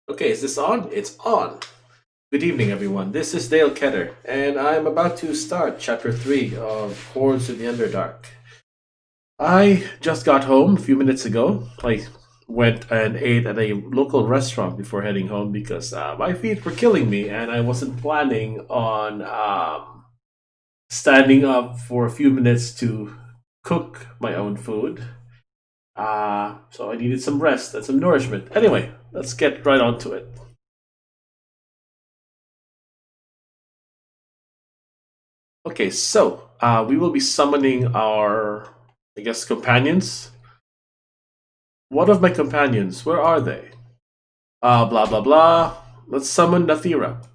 Okay, is this on? It's on. Good evening, everyone. This is Dale Ketter, and I'm about to start Chapter 3 of Hordes of the Underdark. I just got home a few minutes ago. I went and ate at a local restaurant before heading home because my feet were killing me, and I wasn't planning on standing up for a few minutes to cook my own food. So I needed some rest and some nourishment. Anyway, let's get right on to it. Okay, so we will be summoning our, I guess, companions. What of my companions? Where are they? Blah blah blah. Let's summon Nathira.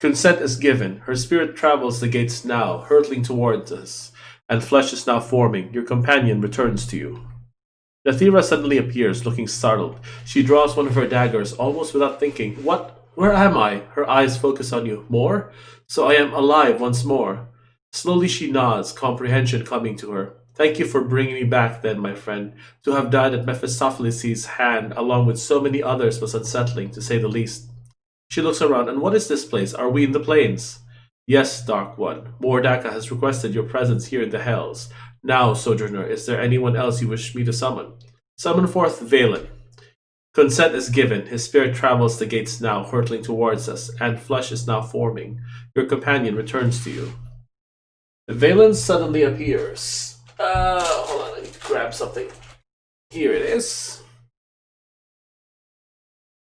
Consent is given. Her spirit travels the gates now, hurtling towards us, and flesh is now forming. Your companion returns to you. Nathira suddenly appears, looking startled. She draws one of her daggers, almost without thinking. What? Where am I? Her eyes focus on you. More? So I am alive once more. Slowly she nods, comprehension coming to her. Thank you for bringing me back, then, my friend. To have died at Mephistopheles' hand, along with so many others, was unsettling, to say the least. She looks around, and what is this place? Are we in the plains? Yes, Dark One. Moar Dakka has requested your presence here in the Hells. Now, Sojourner, is there anyone else you wish me to summon? Summon forth Valen. Consent is given. His spirit travels the gates now, hurtling towards us, and flesh is now forming. Your companion returns to you. Valen suddenly appears. Hold on, I need to grab something. Here it is.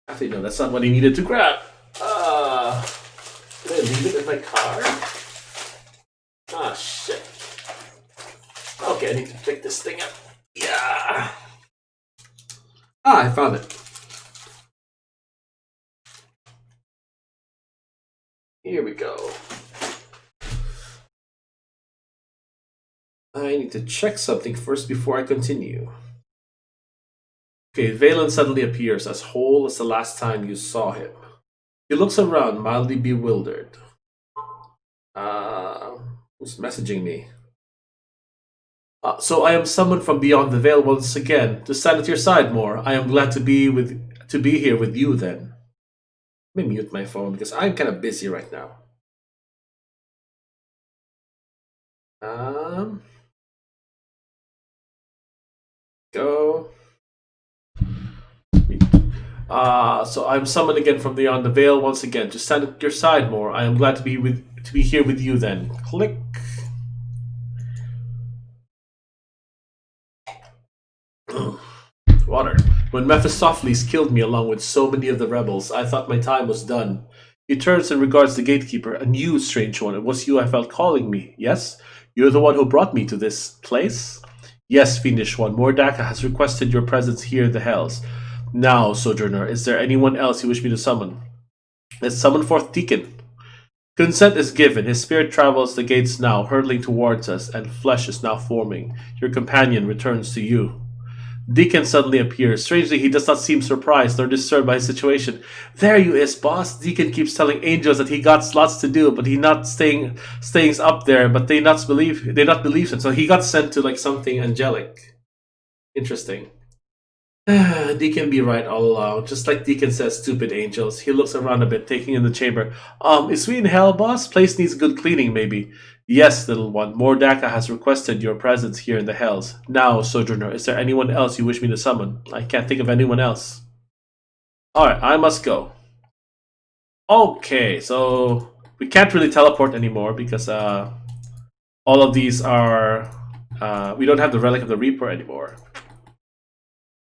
Actually, no, that's not what he needed to grab. Did I leave it in my car? Ah, shit. Okay, I need to pick this thing up. Yeah. I found it. Here we go. I need to check something first before I continue. Okay, Valen suddenly appears, as whole as the last time you saw him. He looks around, mildly bewildered. Who's messaging me? So I am summoned from beyond the veil once again to stand at your side more. I am glad to be here with you. Then let me mute my phone because I'm kind of busy right now. Um, go. So I'm summoned again from beyond the veil once again to stand at your side more. I am glad to be here with you. Then click. Water. When Mephistopheles killed me along with so many of the rebels, I thought my time was done. He turns and regards the gatekeeper. And you, strange one, it was you I felt calling me, yes? You're the one who brought me to this place? Yes, fiendish one, Moar Dakka has requested your presence here in the Hells. Now, Sojourner, is there anyone else you wish me to summon? Let's summon forth Deacon. Consent is given. His spirit travels the gates now, hurtling towards us, and flesh is now forming. Your companion returns to you. Deacon suddenly appears. Strangely, he does not seem surprised nor disturbed by his situation. There you is, boss. Deacon keeps telling angels that he got lots to do, but he not staying up there. But they not believe him. So he got sent to like something angelic. Interesting. Deacon be right all along. Just like Deacon says, stupid angels. He looks around a bit, taking in the chamber. Is we in hell, boss? Place needs good cleaning, maybe. Yes, little one. Moar Dakka has requested your presence here in the Hells. Now, Sojourner, is there anyone else you wish me to summon? I can't think of anyone else. Alright, I must go. Okay, so we can't really teleport anymore because all of these are we don't have the Relic of the Reaper anymore.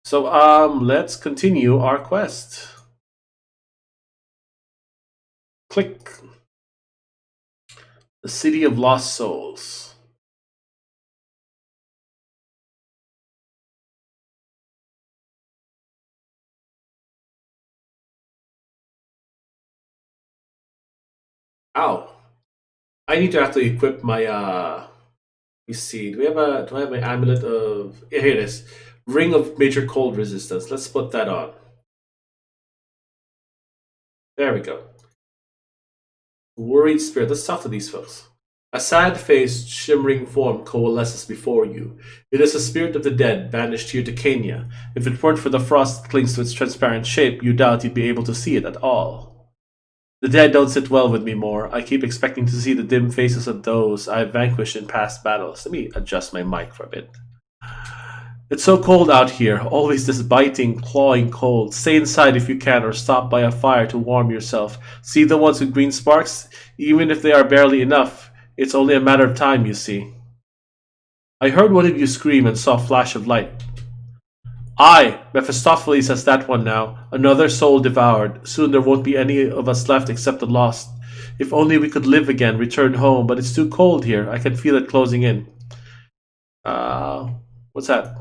So let's continue our quest. Click. The City of Lost Souls. Ow. I need to actually equip my let me see. Do I have my amulet of here it is. Ring of Major Cold Resistance. Let's put that on. There we go. Worried Spirit. Let's talk to these folks. A sad-faced, shimmering form coalesces before you. It is a spirit of the dead, banished here to Cania. If it weren't for the frost that clings to its transparent shape, you doubt you'd be able to see it at all. The dead don't sit well with me more. I keep expecting to see the dim faces of those I've vanquished in past battles. Let me adjust my mic for a bit. It's so cold out here, always this biting, clawing cold. Stay inside if you can, or stop by a fire to warm yourself. See the ones with green sparks? Even if they are barely enough, it's only a matter of time, you see. I heard one of you scream and saw a flash of light. Aye, Mephistopheles has that one now. Another soul devoured. Soon there won't be any of us left except the lost. If only we could live again, return home, but it's too cold here. I can feel it closing in. What's that?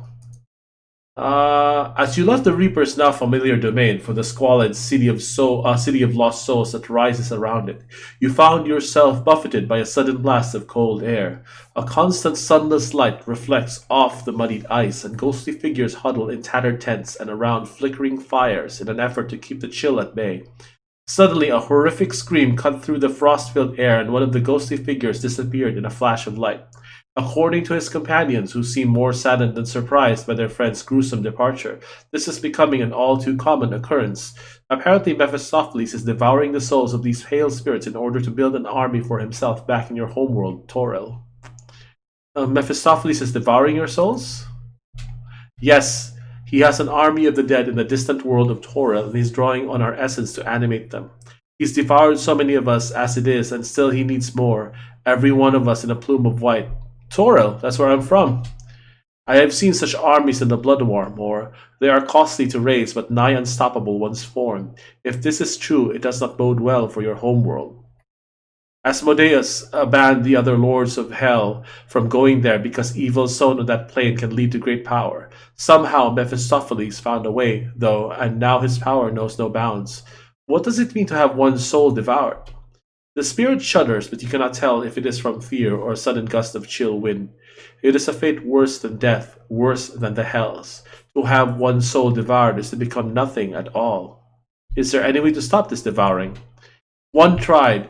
As you left the Reaper's now familiar domain for the squalid city of lost souls that rises around it, you found yourself buffeted by a sudden blast of cold air. A constant sunless light reflects off the muddied ice, and ghostly figures huddle in tattered tents and around flickering fires in an effort to keep the chill at bay. Suddenly, a horrific scream cut through the frost-filled air, and one of the ghostly figures disappeared in a flash of light. According to his companions, who seemed more saddened than surprised by their friend's gruesome departure, this is becoming an all too common occurrence. Apparently, Mephistopheles is devouring the souls of these pale spirits in order to build an army for himself back in your homeworld, Toril. Mephistopheles is devouring your souls? Yes, he has an army of the dead in the distant world of Toril, and he's drawing on our essence to animate them. He's devoured so many of us as it is, and still he needs more, every one of us in a plume of white. Toril, that's where I'm from. I have seen such armies in the Blood War, Moar. They are costly to raise, but nigh unstoppable once formed. If this is true, it does not bode well for your homeworld. Asmodeus banned the other lords of hell from going there because evil sown on that plane can lead to great power. Somehow Mephistopheles found a way, though, and now his power knows no bounds. What does it mean to have one's soul devoured? The spirit shudders, but you cannot tell if it is from fear or a sudden gust of chill wind. It is a fate worse than death, worse than the hells. To have one's soul devoured is to become nothing at all. Is there any way to stop this devouring? One tried.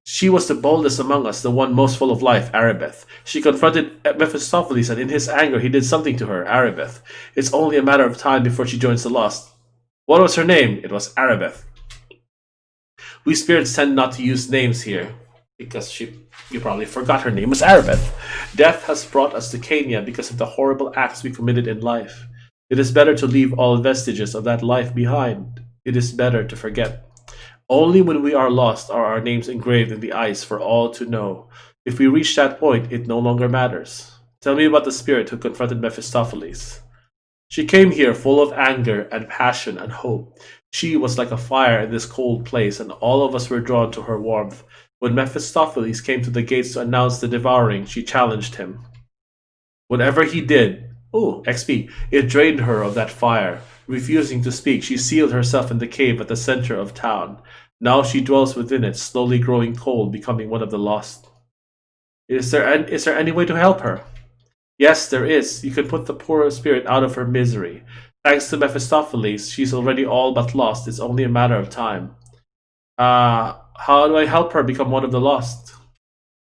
She was the boldest among us, the one most full of life, Aribeth. She confronted Mephistopheles, and in his anger he did something to her, Aribeth. It's only a matter of time before she joins the lost. What was her name? It was Aribeth. We spirits tend not to use names here, because you probably forgot her name was Aribeth. Death has brought us to Cania because of the horrible acts we committed in life. It is better to leave all vestiges of that life behind. It is better to forget. Only when we are lost are our names engraved in the ice for all to know. If we reach that point, it no longer matters. Tell me about the spirit who confronted Mephistopheles. She came here full of anger and passion and hope. She was like a fire in this cold place, and all of us were drawn to her warmth. When Mephistopheles came to the gates to announce the devouring, she challenged him. Whatever he did, XP, it drained her of that fire. Refusing to speak, she sealed herself in the cave at the center of town. Now she dwells within it, slowly growing cold, becoming one of the lost. Is there any way to help her? Yes, there is. You can put the poor spirit out of her misery. Thanks to Mephistopheles, she's already all but lost. It's only a matter of time. How do I help her become one of the lost?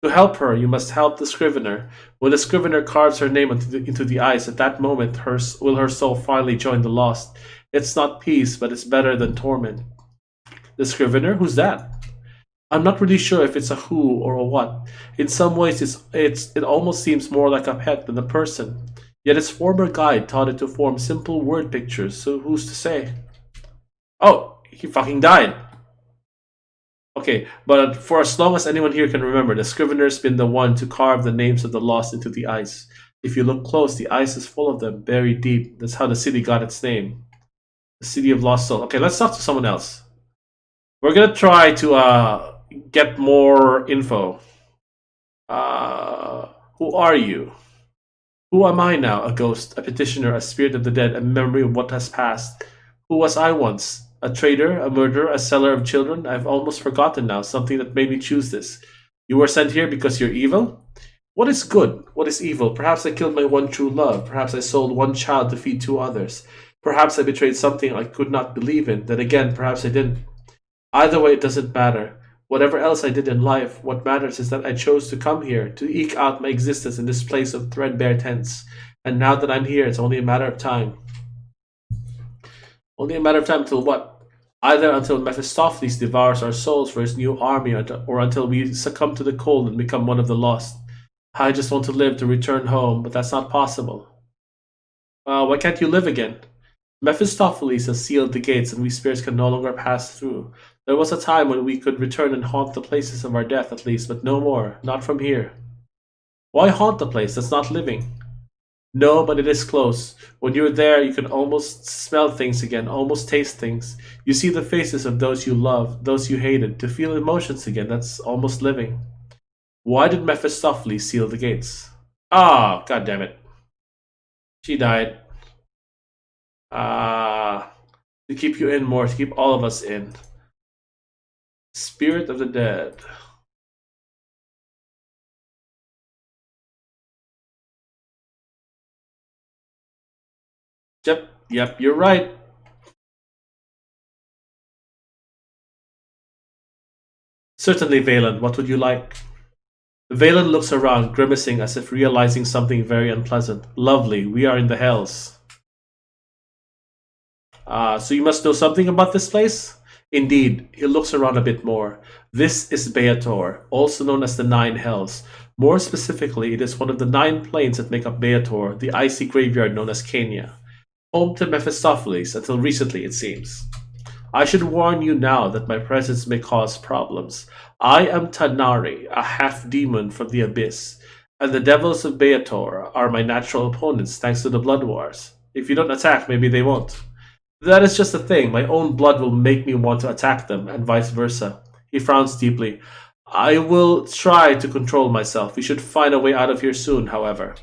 To help her, you must help the scrivener. When the scrivener carves her name into the ice, at that moment will her soul finally join the lost. It's not peace, but it's better than torment. The scrivener? Who's that? I'm not really sure if it's a who or a what. In some ways, it almost seems more like a pet than a person. Yet its former guide taught it to form simple word pictures, so who's to say? Oh, he fucking died. Okay, but for as long as anyone here can remember, the scrivener's been the one to carve the names of the lost into the ice. If you look close, the ice is full of them, buried deep. That's how the city got its name. The city of lost souls. Okay, let's talk to someone else. We're gonna try to get more info. Who are you? Who am I now? A ghost, a petitioner, a spirit of the dead, a memory of what has passed. Who was I once? A traitor, a murderer, a seller of children? I've almost forgotten now, something that made me choose this. You were sent here because you're evil? What is good? What is evil? Perhaps I killed my one true love. Perhaps I sold one child to feed two others. Perhaps I betrayed something I could not believe in. Then again, perhaps I didn't. Either way, it doesn't matter. Whatever else I did in life, what matters is that I chose to come here, to eke out my existence in this place of threadbare tents. And now that I'm here, it's only a matter of time. Only a matter of time until what? Either until Mephistopheles devours our souls for his new army, or until we succumb to the cold and become one of the lost. I just want to live to return home, but that's not possible. Why can't you live again? Mephistopheles has sealed the gates, and we spirits can no longer pass through. There was a time when we could return and haunt the places of our death, at least, but no more. Not from here. Why haunt the place that's not living? No, but it is close. When you're there, you can almost smell things again, almost taste things. You see the faces of those you loved, those you hated, to feel emotions again. That's almost living. Why did Mephistopheles seal the gates? Ah, god damn it. She died. Ah, to keep you in more, to keep all of us in. Spirit of the dead. Yep, you're right. Certainly, Valen, what would you like? Valen looks around, grimacing as if realizing something very unpleasant. Lovely, we are in the hells. So you must know something about this place? Indeed, he looks around a bit more. This is Baator, also known as the Nine Hells. More specifically, it is one of the 9 planes that make up Baator, the icy graveyard known as Cania. Home to Mephistopheles, until recently it seems. I should warn you now that my presence may cause problems. I am Tanari, a half-demon from the Abyss, and the devils of Baator are my natural opponents thanks to the Blood Wars. If you don't attack, maybe they won't. That is just the thing, my own blood will make me want to attack them, and vice versa. He frowns deeply. I will try to control myself. We should find a way out of here soon, however.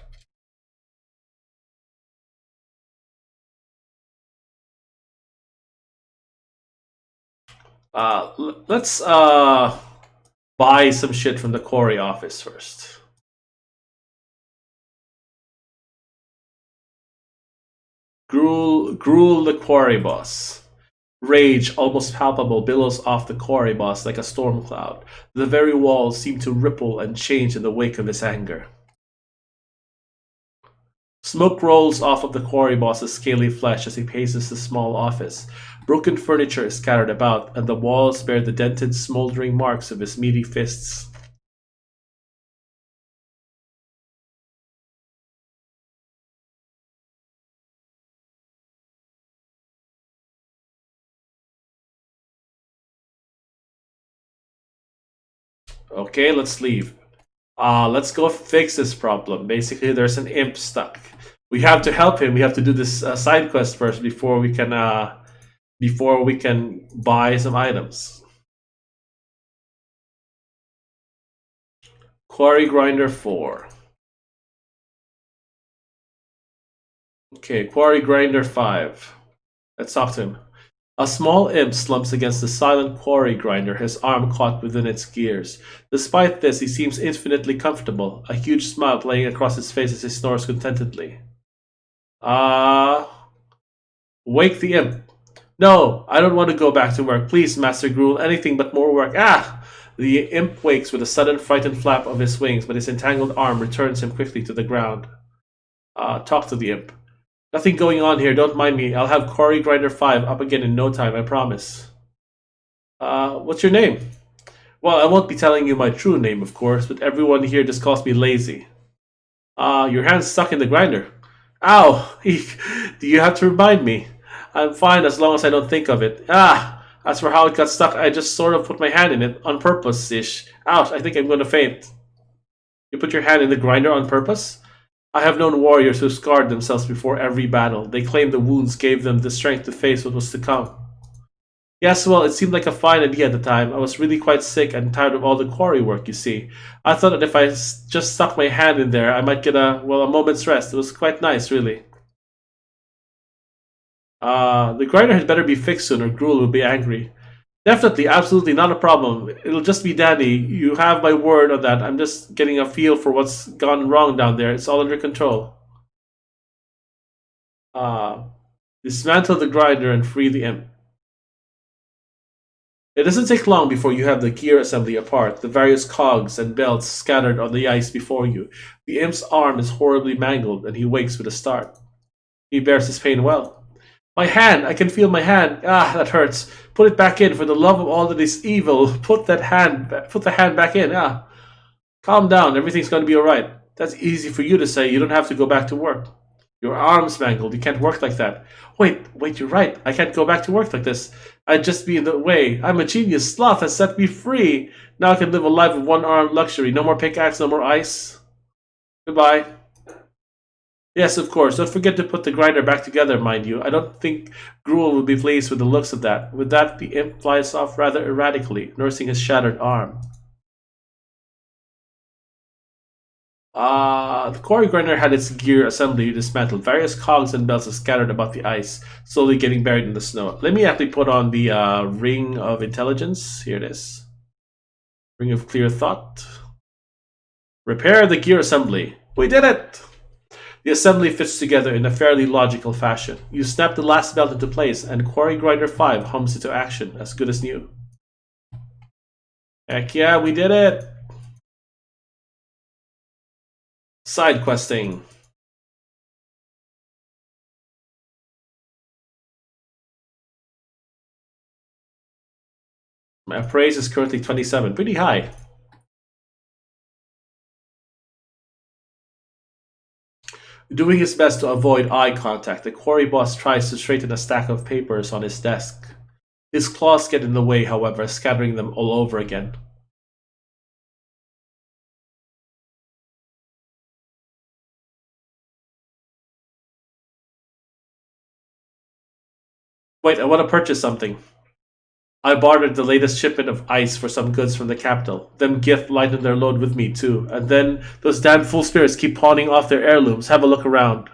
Let's buy some shit from the Quarry office first. Gruel the Quarry boss. Rage, almost palpable, billows off the Quarry boss like a storm cloud. The very walls seem to ripple and change in the wake of his anger. Smoke rolls off of the Quarry boss's scaly flesh as he paces the small office. Broken furniture is scattered about, and the walls bear the dented, smoldering marks of his meaty fists. Okay, let's leave. Let's go fix this problem. Basically, there's an imp stuck. We have to help him. We have to do this side quest first before we can buy some items. Quarry Grinder 4. Okay, Quarry Grinder 5. Let's talk to him. A small imp slumps against the silent quarry grinder, his arm caught within its gears. Despite this, he seems infinitely comfortable, a huge smile playing across his face as he snores contentedly. Ah. Wake the imp. No, I don't want to go back to work. Please, Master Gruel, anything but more work. Ah! The imp wakes with a sudden frightened flap of his wings, but his entangled arm returns him quickly to the ground. Talk to the imp. Nothing going on here, don't mind me. I'll have Quarry Grinder 5 up again in no time, I promise. What's your name? Well, I won't be telling you my true name, of course, but everyone here just calls me Lazy. Your hand's stuck in the grinder. Ow! Eek! Do you have to remind me? I'm fine as long as I don't think of it. As for how it got stuck, I just sort of put my hand in it on purpose-ish. Ouch, I think I'm gonna faint. You put your hand in the grinder on purpose? I have known warriors who scarred themselves before every battle. They claimed the wounds gave them the strength to face what was to come. Yes, well, it seemed like a fine idea at the time. I was really quite sick and tired of all the quarry work, you see. I thought that if I just stuck my hand in there, I might get a moment's rest. It was quite nice, really. The grinder had better be fixed soon or Gruel will be angry. Definitely, absolutely, not a problem. It'll just be dandy. You have my word on that. I'm just getting a feel for what's gone wrong down there. It's all under control. Uh, Dismantle the grinder and free the imp. It doesn't take long before you have the gear assembly apart, the various cogs and belts scattered on the ice before you. The imp's arm is horribly mangled, and he wakes with a start. He bears his pain well. My hand! I can feel my hand! Ah, that hurts. Put it back in, for the love of all that is evil. Put the hand back in. Ah, calm down. Everything's going to be all right. That's easy for you to say. You don't have to go back to work. Your arm's mangled. You can't work like that. Wait, you're right. I can't go back to work like this. I'd just be in the way. I'm a genius. Sloth has set me free. Now I can live a life of one-armed luxury. No more pickaxe, no more ice. Goodbye. Yes, of course. Don't forget to put the grinder back together, mind you. I don't think Gruel will be pleased with the looks of that. With that, the imp flies off rather erratically, nursing his shattered arm. The quarry grinder had its gear assembly dismantled. Various cogs and belts are scattered about the ice, slowly getting buried in the snow. Let me actually put on the Ring of Intelligence. Here it is. Ring of Clear Thought. Repair the gear assembly. We did it! The assembly fits together in a fairly logical fashion. You snap the last belt into place, and Quarry Grinder 5 hums into action, as good as new. Heck yeah, we did it! Side questing. My appraise is currently 27, pretty high. Doing his best to avoid eye contact, the quarry boss tries to straighten a stack of papers on his desk. His claws get in the way, however, scattering them all over again. Wait, I want to purchase something. I bartered the latest shipment of ice for some goods from the capital. Them Gith lightened their load with me, too. And then those damn fool spirits keep pawning off their heirlooms. Have a look around.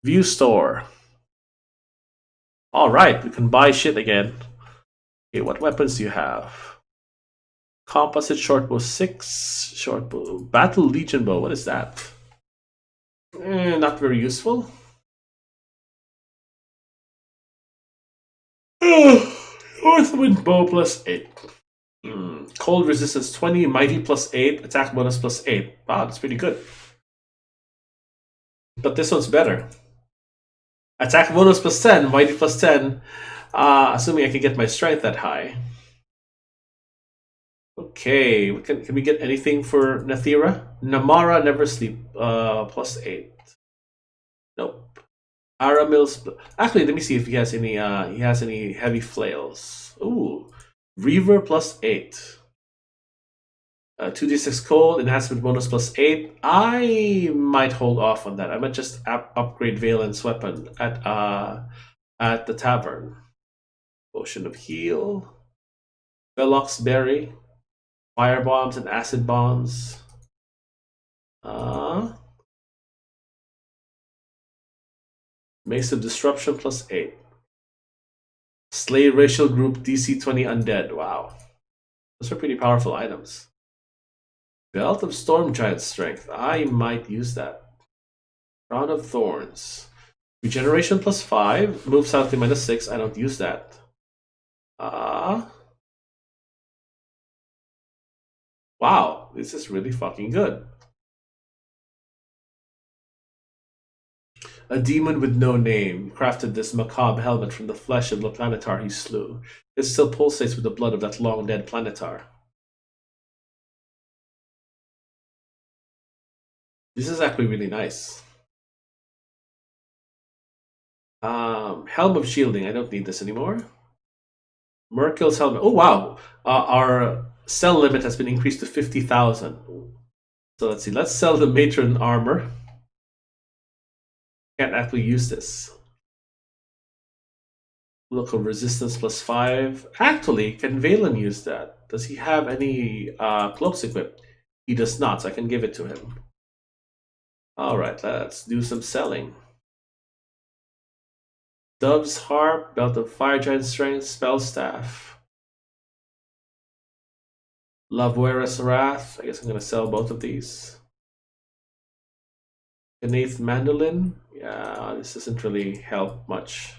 View store. Alright, we can buy shit again. Okay, what weapons do you have? Composite shortbow 6. Shortbow. Battle Legion bow. What is that? Not very useful. Northwind bow plus 8. Cold resistance 20, mighty plus 8, attack bonus plus 8. Wow, that's pretty good. But this one's better. Attack bonus plus 10, mighty plus 10. Assuming I can get my strength that high. Okay, can we get anything for Nathira? Namara Never Sleep, plus 8. Nope. Aramil's. Actually, let me see if he has any. He has any heavy flails. Ooh, Reaver plus 8. 2d6 cold, enhancement bonus plus 8. I might hold off on that. I might just upgrade Valen's weapon at the tavern. Potion of Heal. Velox Berry. Fire bombs and acid bombs. Mace of Disruption plus 8. Slay Racial Group DC 20 Undead. Wow. Those are pretty powerful items. Belt of Storm Giant Strength. I might use that. Crown of Thorns. Regeneration plus 5. Moves out to minus 6. I don't use that. Wow. This is really fucking good. A demon with no name crafted this macabre helmet from the flesh of the planetar he slew. It still pulsates with the blood of that long-dead planetar. This is actually really nice. Helm of Shielding. I don't need this anymore. Merkel's helmet. Oh, wow. Our sell limit has been increased to 50,000. So let's see. Let's sell the Matron armor. Can't actually use this. Local resistance plus 5. Actually, can Valen use that? Does he have any cloaks equipped? He does not, so I can give it to him. Alright, let's do some selling. Dove's Harp, Belt of Fire Giant Strength, Spell Staff. Lavuera's Wrath. I guess I'm going to sell both of these. Knaith Mandolin. Yeah, this doesn't really help much.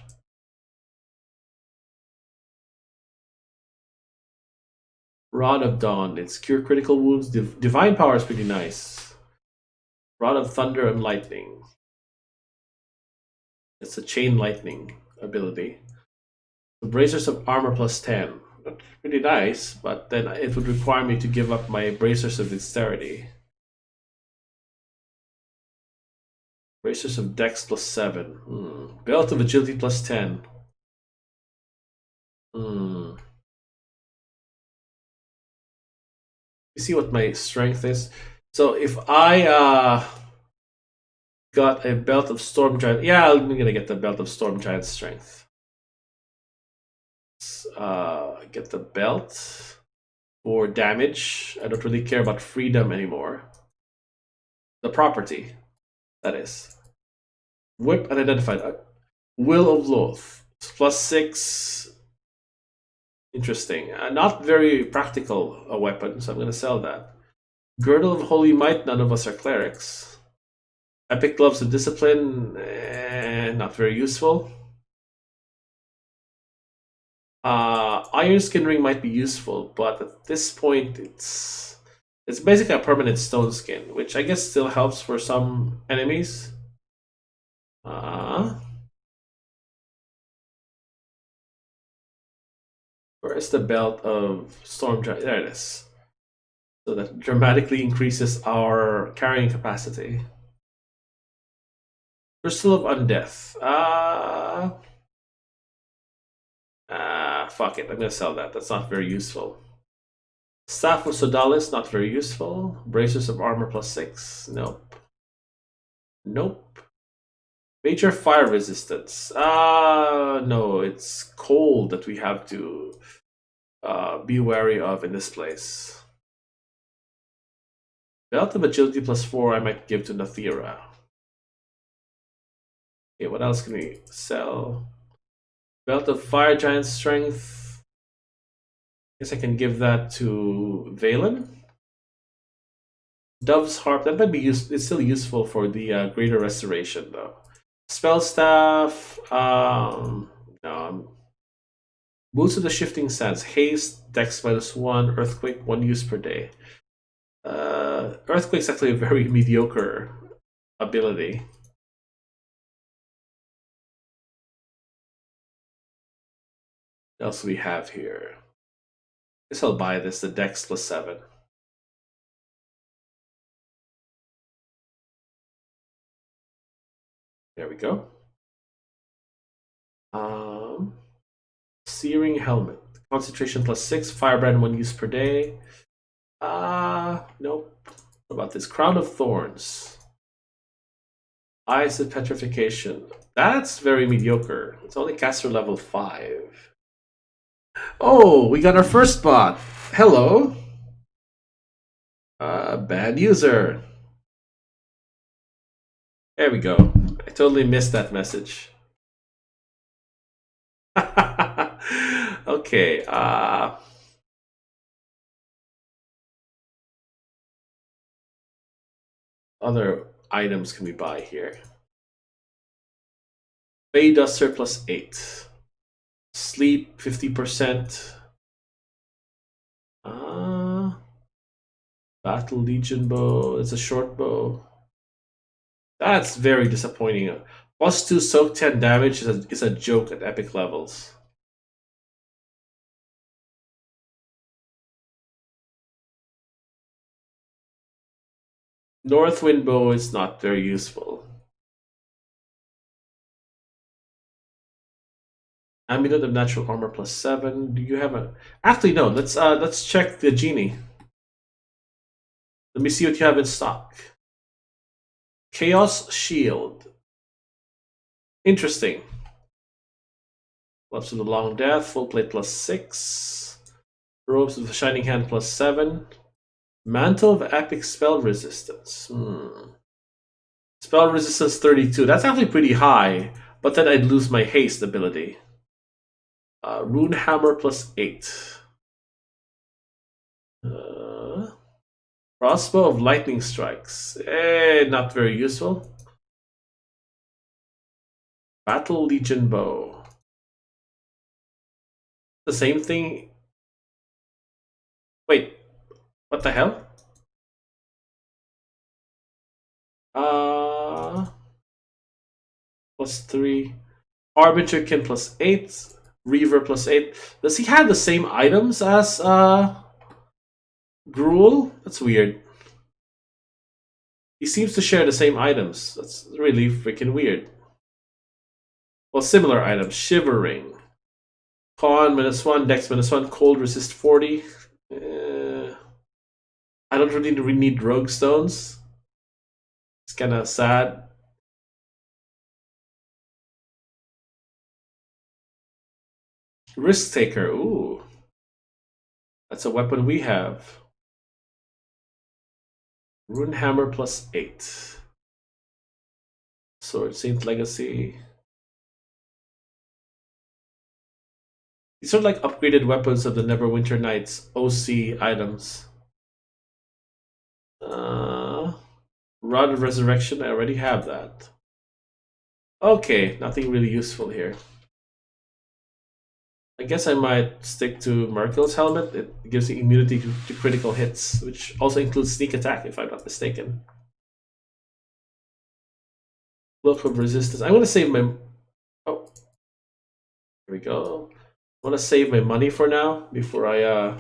Rod of Dawn. It's cure critical wounds. Divine power is pretty nice. Rod of Thunder and Lightning. It's a chain lightning ability. The Bracers of Armor plus 10. That's pretty nice, but then it would require me to give up my Bracers of Dexterity. Bracers of Dex plus 7. Belt of Agility plus 10. You see what my strength is? So if I got a Belt of Storm Giant, yeah, I'm gonna get the Belt of Storm Giant Strength. Get the belt for damage. I don't really care about freedom anymore. The property, that is. Whip unidentified. Will of Loath. Plus 6. Interesting. Not very practical a weapon, so I'm going to sell that. Girdle of Holy Might. None of us are clerics. Epic Gloves of Discipline. Not very useful. Iron Skin Ring might be useful, but at this point it's basically a permanent stone skin, which I guess still helps for some enemies. Where is the Belt of Storm Giant? There it is. So that dramatically increases our carrying capacity. Crystal of Undeath. Fuck it. I'm gonna sell that. That's not very useful. Staff of Sodalis, not very useful. Bracers of Armor plus 6. Nope. Major fire resistance. No, it's cold that we have to be wary of in this place. Belt of Agility plus 4, I might give to Nathira. Okay, what else can we sell? Belt of Fire Giant Strength. Guess I can give that to Valen. Dove's Harp, that might be it's still useful for the Greater Restoration though. Spell Staff, no. Boots of the Shifting Sands, Haste, Dex -1, Earthquake, 1 use per day. Earthquake's actually a very mediocre ability. What else do we have here? I guess I'll buy this, the Dex plus 7. There we go. Searing Helmet. Concentration plus 6, Firebrand 1 use per day. Nope. What about this? Crown of Thorns. Eyes of Petrification. That's very mediocre. It's only caster level 5. Oh, we got our first bot. Hello. Bad user. There we go. I totally missed that message. Okay. Other items can we buy here? Bay Duster plus 8. Sleep 50%. Battle Legion bow. It's a short bow. That's very disappointing. Plus 2 soak 10 damage is a joke at epic levels. Northwind bow is not very useful. Amulet of Natural Armor plus 7. Do you have a? Actually, no. Let's check the genie. Let me see what you have in stock. Chaos Shield. Interesting. Gloves of the Long Death, full plate plus 6. Robes of the Shining Hand plus 7. Mantle of Epic Spell Resistance. Spell Resistance 32. That's actually pretty high, but then I'd lose my haste ability. Rune Hammer plus 8. Crossbow of Lightning Strikes. Not very useful. Battle Legion Bow. The same thing. Wait, what the hell? +3. Harbinger Kin +8. Reaver +8. Does he have the same items as Gruul? That's weird. He seems to share the same items. That's really freaking weird. Well, similar items. Shivering. Con -1, Dex -1, Cold Resist 40. I don't really need Rogue Stones. It's kind of sad. Risk Taker. Ooh. That's a weapon we have. Rune Hammer +8. Sword Saint Legacy. These are like upgraded weapons of the Neverwinter Knights OC items. Rod of Resurrection, I already have that. Okay, nothing really useful here. I guess I might stick to Merkel's helmet. It gives you immunity to critical hits, which also includes sneak attack, if I'm not mistaken. Cloak of Resistance. I'm gonna save my... Oh. Here we go. I want to save my money for now before I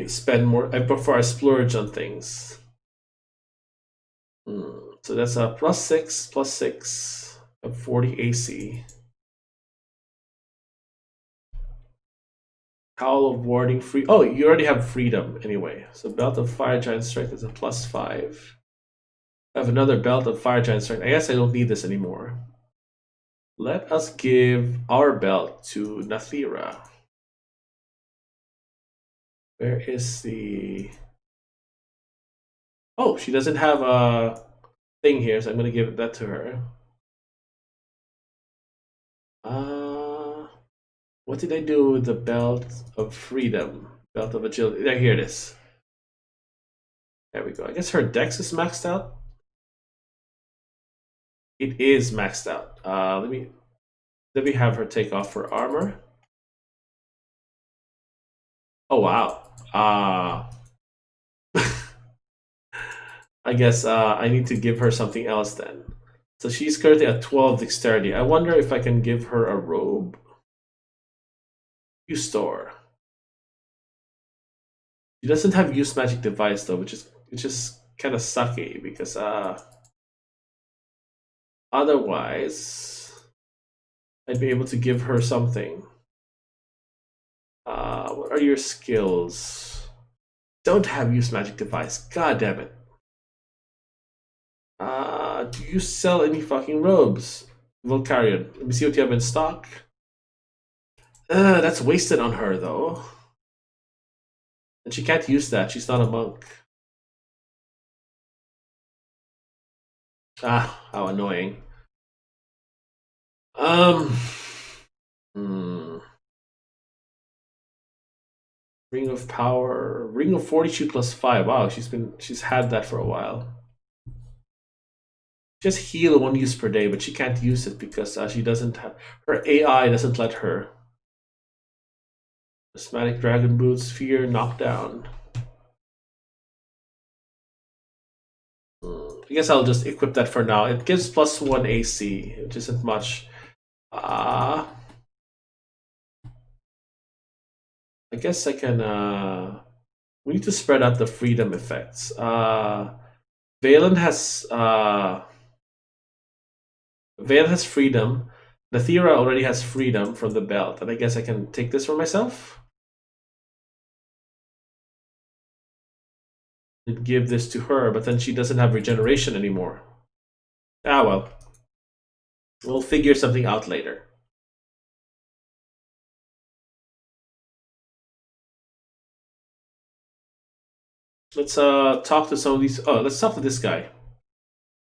spend more, before I splurge on things. So that's a +6 of 40 AC. Howl of Warding free. Oh, you already have freedom anyway. So Belt of Fire Giant Strength is a +5. I have another Belt of Fire Giant Strength. I guess I don't need this anymore. Let us give our belt to Nathira. Where is the... Oh, she doesn't have a thing here, so I'm going to give that to her. What did I do with the Belt of Freedom? Belt of Agility. There, here it is. There we go. I guess her dex is maxed out. It is maxed out. Let me have her take off her armor. Oh wow. I guess I need to give her something else then. So she's currently at 12 dexterity. I wonder if I can give her a robe. You store. She doesn't have use magic device though, which is kind of sucky because otherwise I'd be able to give her something. What are your skills? Don't have use magic device. God damn it. Do you sell any fucking robes? Volcarion. Let me see what you have in stock. That's wasted on her though. And she can't use that. She's not a monk. Ah, how annoying. Ring of Power, Ring of Fortitude +5. Wow, she's had that for a while. Just heal 1 use per day, but she can't use it because she doesn't have, her AI doesn't let her. Prismatic Dragon Boots, Fear, Knockdown. I guess I'll just equip that for now. It gives +1 AC, which isn't much. I guess I can. We need to spread out the freedom effects. Valen has freedom. Nathira already has freedom from the belt, and I guess I can take this for myself. And give this to her, but then she doesn't have regeneration anymore. Ah well. We'll figure something out later. Let's talk to some of these. Oh, let's talk to this guy.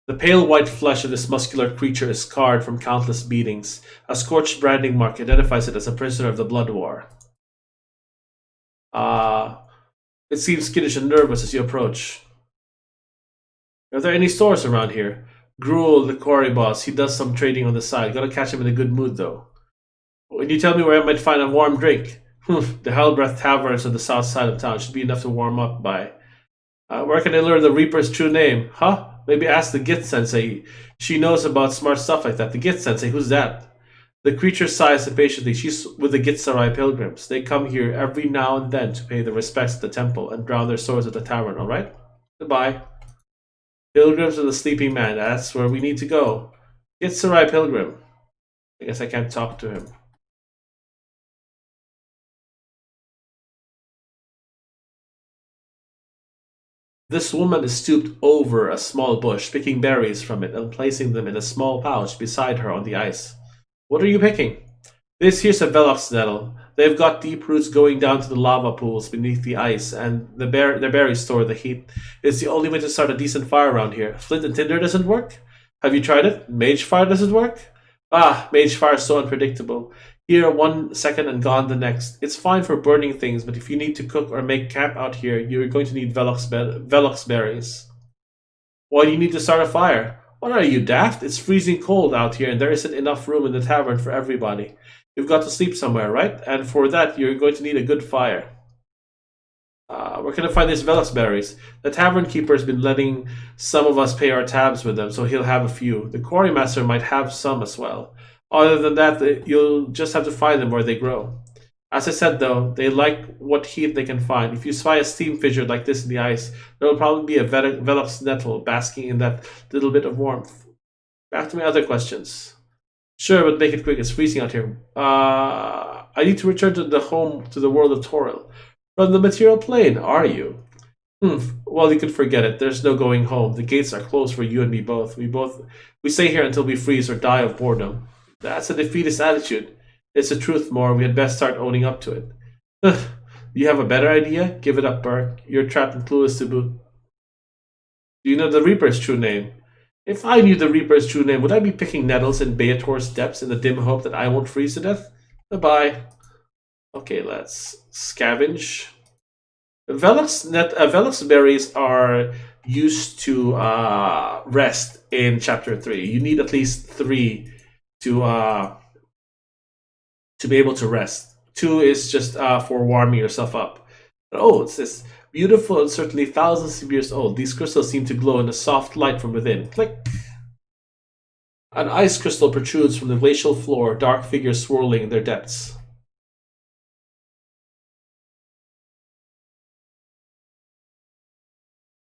The pale white flesh of this muscular creature is scarred from countless beatings. A scorched branding mark identifies it as a prisoner of the Blood War. It seems skittish and nervous as you approach. Are there any stores around here? Gruul, the quarry boss, he does some trading on the side. Gotta catch him in a good mood though. When you tell me where I might find a warm drink, The Hellbreath Taverns on the south side of town should be enough to warm up by. Where can I learn the Reaper's true name? Huh? Maybe ask the Git Sensei. She knows about smart stuff like that. The Git Sensei, who's that? The creature sighs impatiently. She's with the Gitsarai pilgrims. They come here every now and then to pay their respects at the temple and drown their swords at the tavern, alright? Goodbye. Pilgrims of the Sleeping Man, that's where we need to go. Gitsarai pilgrim. I guess I can't talk to him. This woman is stooped over a small bush, picking berries from it and placing them in a small pouch beside her on the ice. What are you picking? This here's a Velox nettle. They've got deep roots going down to the lava pools beneath the ice, and the berries store the heat. It's the only way to start a decent fire around here. Flint and tinder doesn't work? Have you tried it? Mage fire doesn't work? Ah, mage fire is so unpredictable. Here 1 second and gone the next. It's fine for burning things, but if you need to cook or make camp out here, you're going to need Velox berries. Why do you need to start a fire? What are you, daft? It's freezing cold out here, and there isn't enough room in the tavern for everybody. You've got to sleep somewhere, right? And for that, you're going to need a good fire. Where can I find these Velox berries? The tavern keeper's been letting some of us pay our tabs with them, so he'll have a few. The quarry master might have some as well. Other than that, you'll just have to find them where they grow. As I said, though, they like what heat they can find. If you spy a steam fissure like this in the ice, there will probably be a Velox nettle basking in that little bit of warmth. Back to my other questions. Sure, but make it quick. It's freezing out here. I need to return to the world of Toril. From the material plane, are you? Well, you can forget it. There's no going home. The gates are closed for you and me both. We stay here until we freeze or die of boredom. That's a defeatist attitude. It's the truth, Moar. We had best start owning up to it. Do you have a better idea? Give it up, Burke. You're trapped and clueless to boot. Do you know the Reaper's true name? If I knew the Reaper's true name, would I be picking nettles in Baator's depths in the dim hope that I won't freeze to death? Bye-bye. Okay, let's scavenge. Velox berries are used to rest in Chapter 3. You need at least 3 to be able to rest. 2 is just for warming yourself up. Oh, it's this beautiful and certainly thousands of years old. These crystals seem to glow in a soft light from within. Click. An ice crystal protrudes from the glacial floor, dark figures swirling in their depths.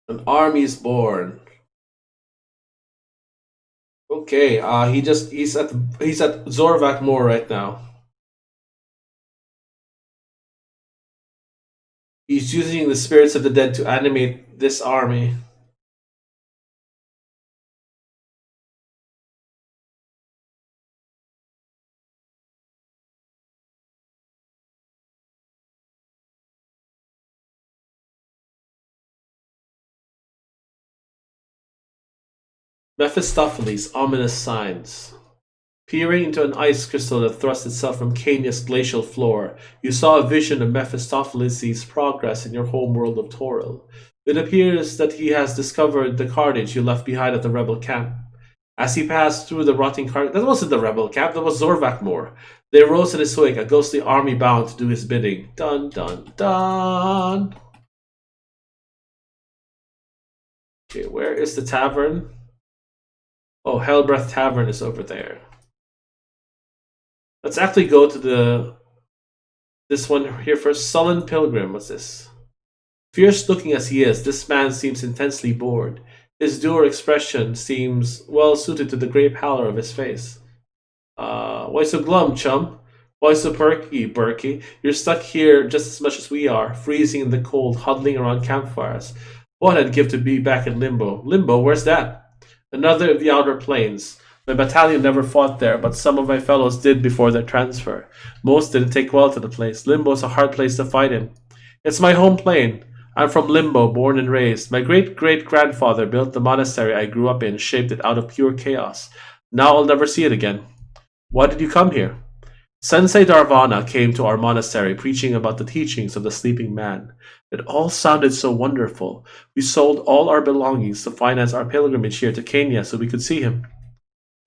An army is born. Okay, he's at Zorvak Moor right now. He's using the spirits of the dead to animate this army. Mephistopheles' ominous signs. Peering into an ice crystal that thrust itself from Cania's glacial floor, you saw a vision of Mephistopheles' progress in your home world of Toril. It appears that he has discovered the carnage you left behind at the rebel camp. As he passed through the rotting carnage, that wasn't the rebel camp, that was Zorvak Moor. There rose in his wake a ghostly army bound to do his bidding. Dun dun dun! Okay, where is the tavern? Oh, Hellbreath Tavern is over there. Let's actually go to this one here first. Sullen Pilgrim, what's this? Fierce looking as he is, this man seems intensely bored. His dour expression seems well suited to the grey pallor of his face. Why so glum, chum? Why so perky, Berkey? You're stuck here just as much as we are, freezing in the cold, huddling around campfires. What I'd give to be back in Limbo. Limbo, where's that? Another of the outer plains. My battalion never fought there, but some of my fellows did before their transfer. Most didn't take well to the place. Limbo's a hard place to fight in. It's my home plane. I'm from Limbo, born and raised. My great-great-grandfather built the monastery I grew up in, shaped it out of pure chaos. Now I'll never see it again. Why did you come here? Sensei Dharvanna came to our monastery preaching about the teachings of the sleeping man. It all sounded so wonderful. We sold all our belongings to finance our pilgrimage here to Cania so we could see him.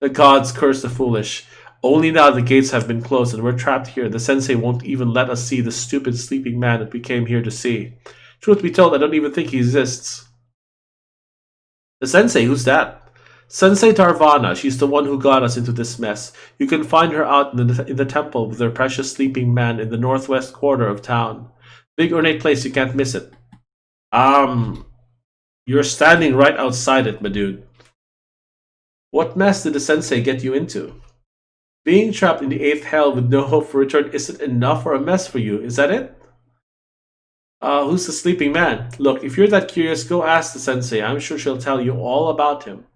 The gods curse the foolish. Only now the gates have been closed and we're trapped here. The sensei won't even let us see the stupid sleeping man that we came here to see. Truth be told, I don't even think he exists. The sensei? Who's that? Sensei Dharvanna. She's the one who got us into this mess. You can find her out in the temple with her precious sleeping man in the northwest quarter of town. Big ornate place, you can't miss it. You're standing right outside it, my dude. What mess did the sensei get you into? Being trapped in the eighth hell with no hope for return isn't enough or a mess for you, is that it? Who's the sleeping man? Look, if you're that curious, go ask the sensei. I'm sure she'll tell you all about him.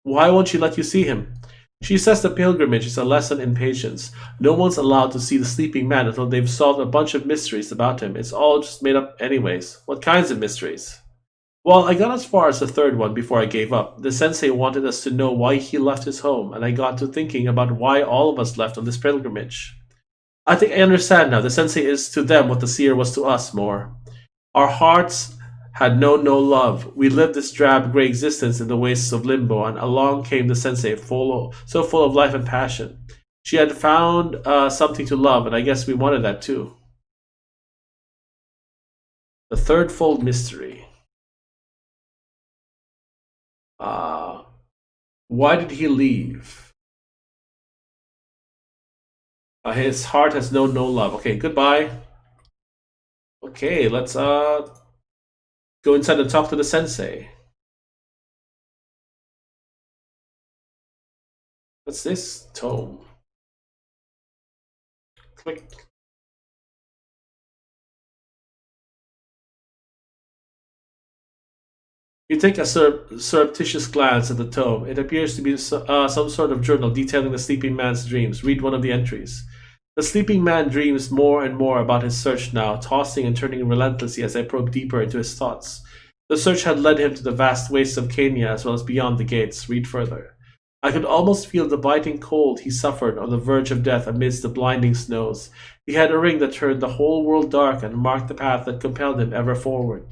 Why won't she let you see him? She says the pilgrimage is a lesson in patience. No one's allowed to see the sleeping man until they've solved a bunch of mysteries about him. It's all just made up anyways. What kinds of mysteries? Well, I got as far as the third one before I gave up. The sensei wanted us to know why he left his home, and I got to thinking about why all of us left on this pilgrimage. I think I understand now. The sensei is to them what the seer was to us, Moar. Our hearts had known no love. We lived this drab gray existence in the wastes of limbo, and along came the sensei, so full of life and passion. She had found something to love, and I guess we wanted that too. The third fold mystery. Why did he leave? His heart has known no love. Okay, goodbye. Okay, let's go inside and talk to the sensei. What's this? Tome. Click. You take a surreptitious glance at the tome. It appears to be some sort of journal detailing the sleeping man's dreams. Read one of the entries. The sleeping man dreams more and more about his search now, tossing and turning relentlessly as I probe deeper into his thoughts. The search had led him to the vast wastes of Cania as well as beyond the gates. Read further. I could almost feel the biting cold he suffered on the verge of death amidst the blinding snows. He had a ring that turned the whole world dark and marked the path that compelled him ever forward.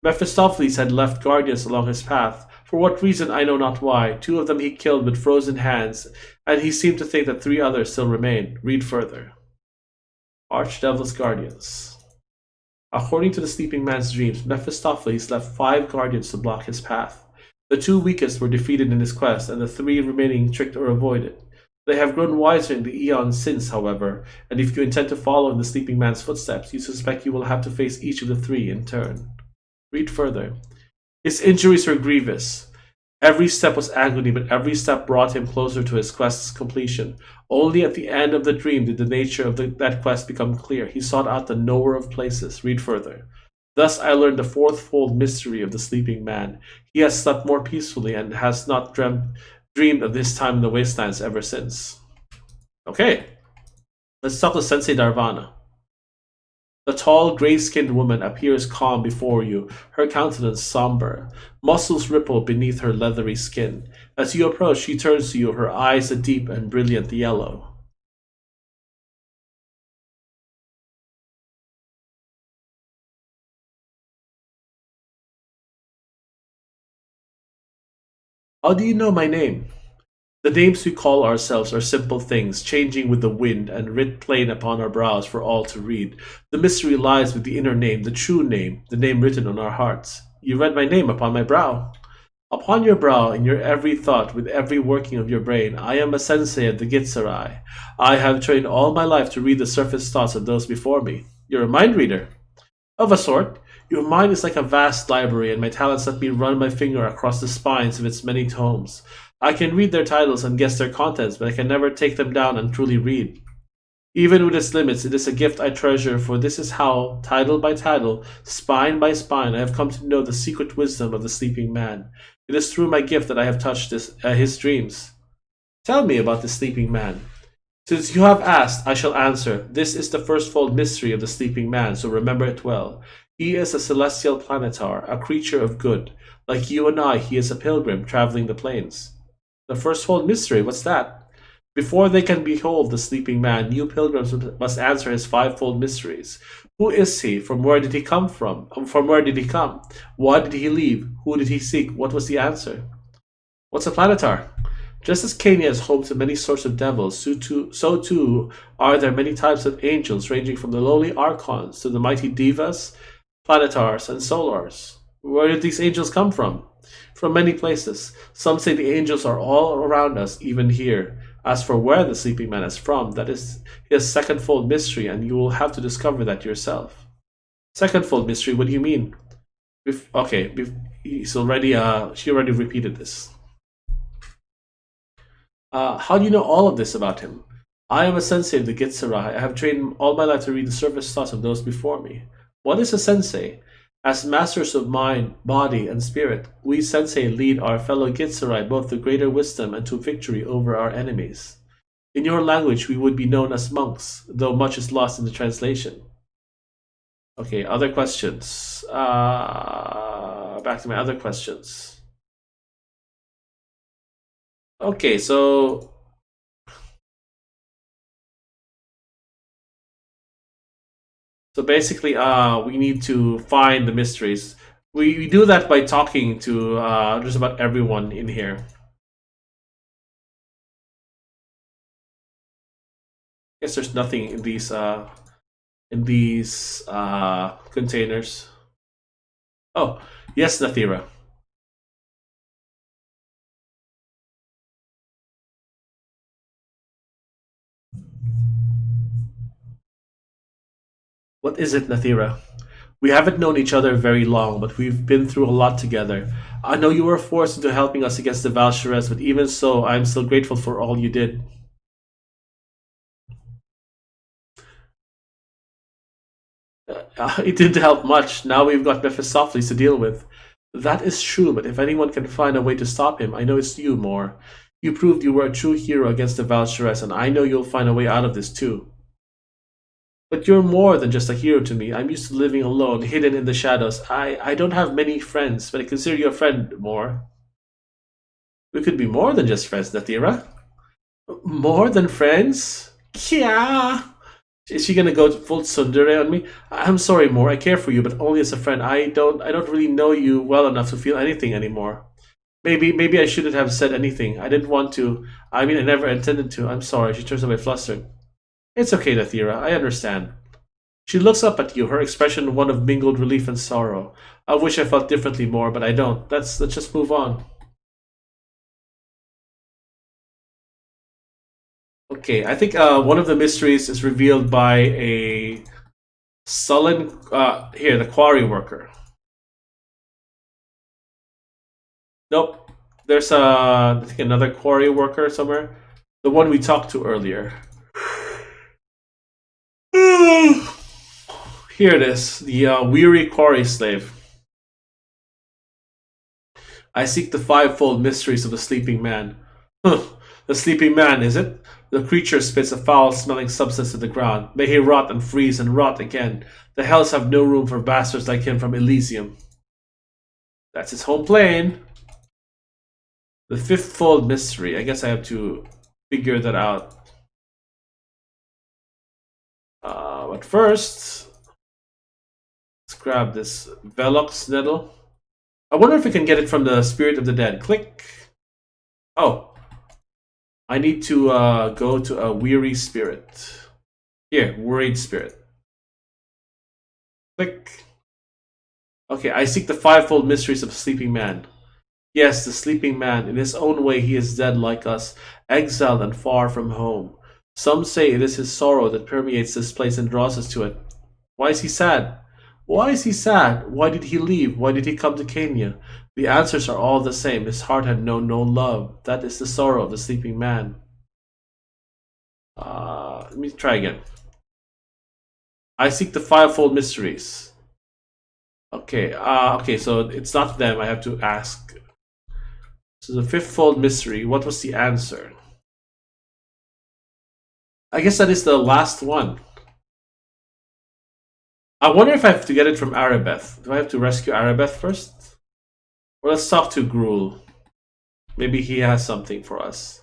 Mephistopheles had left guardians along his path. For what reason I know not why. 2 of them he killed with frozen hands, and he seemed to think that 3 others still remained. Read further. Archdevil's guardians. According to the sleeping man's dreams, Mephistopheles left 5 guardians to block his path. The 2 weakest were defeated in his quest, and the 3 remaining tricked or avoided. They have grown wiser in the eons since, however, and if you intend to follow in the sleeping man's footsteps, you suspect you will have to face each of the 3 in turn. Read further. His injuries were grievous. Every step was agony, but every step brought him closer to his quest's completion. Only at the end of the dream did the nature of that quest become clear. He sought out the knower of places. Read further. Thus I learned the fourth-fold mystery of the sleeping man. He has slept more peacefully and has not dreamed of this time in the wastelands ever since. Okay. Let's talk to Sensei Dharvanna. The tall, gray-skinned woman appears calm before you, her countenance somber. Muscles ripple beneath her leathery skin. As you approach, she turns to you, her eyes a deep and brilliant yellow. How do you know my name? The names we call ourselves are simple things, changing with the wind and writ plain upon our brows for all to read. The mystery lies with the inner name, the true name, the name written on our hearts. You read my name upon my brow. Upon your brow, in your every thought, with every working of your brain, I am a sensei of the Gitsarai. I have trained all my life to read the surface thoughts of those before me. You're a mind reader. Of a sort. Your mind is like a vast library, and my talents let me run my finger across the spines of its many tomes. I can read their titles and guess their contents, but I can never take them down and truly read. Even with its limits, it is a gift I treasure, for this is how, title by title, spine by spine, I have come to know the secret wisdom of the sleeping man. It is through my gift that I have touched his dreams. Tell me about the sleeping man. Since you have asked, I shall answer. This is the firstfold mystery of the sleeping man, so remember it well. He is a celestial planetar, a creature of good. Like you and I, he is a pilgrim traveling the plains. The firstfold mystery, what's that? Before they can behold the sleeping man, new pilgrims must answer his fivefold mysteries. Who is he? From where did he come from? From where did he come? Why did he leave? Who did he seek? What was the answer? What's a planetar? Just as Cania is home to many sorts of devils, so too are there many types of angels, ranging from the lowly archons to the mighty divas, planetars, and solars. Where did these angels come from? From many places. Some say the angels are all around us, even here. As for where the sleeping man is from, that is his secondfold mystery, and you will have to discover that yourself. Secondfold mystery? What do you mean? He's already. She already repeated this. How do you know all of this about him? I am a sensei of the Gitsarai. I have trained all my life to read the surface thoughts of those before me. What is a sensei? As masters of mind, body, and spirit, we sensei lead our fellow Gitsarai both to greater wisdom and to victory over our enemies. In your language, we would be known as monks, though much is lost in the translation. Okay, other questions. Back to my other questions. Okay, so basically, we need to find the mysteries. We do that by talking to just about everyone in here. I guess there's nothing in these containers. Oh, yes, Nathira. What is it, Nathira? We haven't known each other very long, but we've been through a lot together. I know you were forced into helping us against the Valsharez, but even so, I'm still grateful for all you did. It didn't help much. Now we've got Mephistopheles to deal with. That is true, but if anyone can find a way to stop him, I know it's you, Moar. You proved you were a true hero against the Valsharez, and I know you'll find a way out of this too. But you're more than just a hero to me. I'm used to living alone, hidden in the shadows. I don't have many friends, but I consider you a friend, Moar. We could be more than just friends, Nathira. More than friends? Yeah. Is she gonna go full tsundere on me? I'm sorry, Moar. I care for you, but only as a friend. I don't really know you well enough to feel anything anymore. Maybe I shouldn't have said anything. I didn't want to. I mean, I never intended to. I'm sorry. She turns away flustered. It's okay, Nathira. I understand. She looks up at you, her expression one of mingled relief and sorrow. I wish I felt differently, Moar, but I don't. Let's just move on. Okay, I think one of the mysteries is revealed by a sullen. Here, the quarry worker. Nope. There's I think another quarry worker somewhere. The one we talked to earlier. Here it is. The weary quarry slave. I seek the fivefold mysteries of the sleeping man. The sleeping man, is it? The creature spits a foul-smelling substance to the ground. May he rot and freeze and rot again. The hells have no room for bastards like him from Elysium. That's his home plane. The fifth-fold mystery. I guess I have to figure that out. But first, let's grab this Velox nettle. I wonder if we can get it from the Spirit of the Dead. Click. Oh. I need to go to a weary spirit. Here, worried spirit. Click. Okay, I seek the fivefold mysteries of the sleeping man. Yes, the sleeping man. In his own way, he is dead like us, exiled and far from home. Some say it is his sorrow that permeates this place and draws us to it. Why is he sad? Why is he sad? Why did he leave? Why did he come to Cania? The answers are all the same. His heart had known no love. That is the sorrow of the sleeping man. Let me try again. I seek the fivefold mysteries. Okay, so it's not them. I have to ask. So the fifthfold mystery, what was the answer? I guess that is the last one. I wonder if I have to get it from Aribeth. Do I have to rescue Aribeth first? Or let's talk to Gruul. Maybe he has something for us.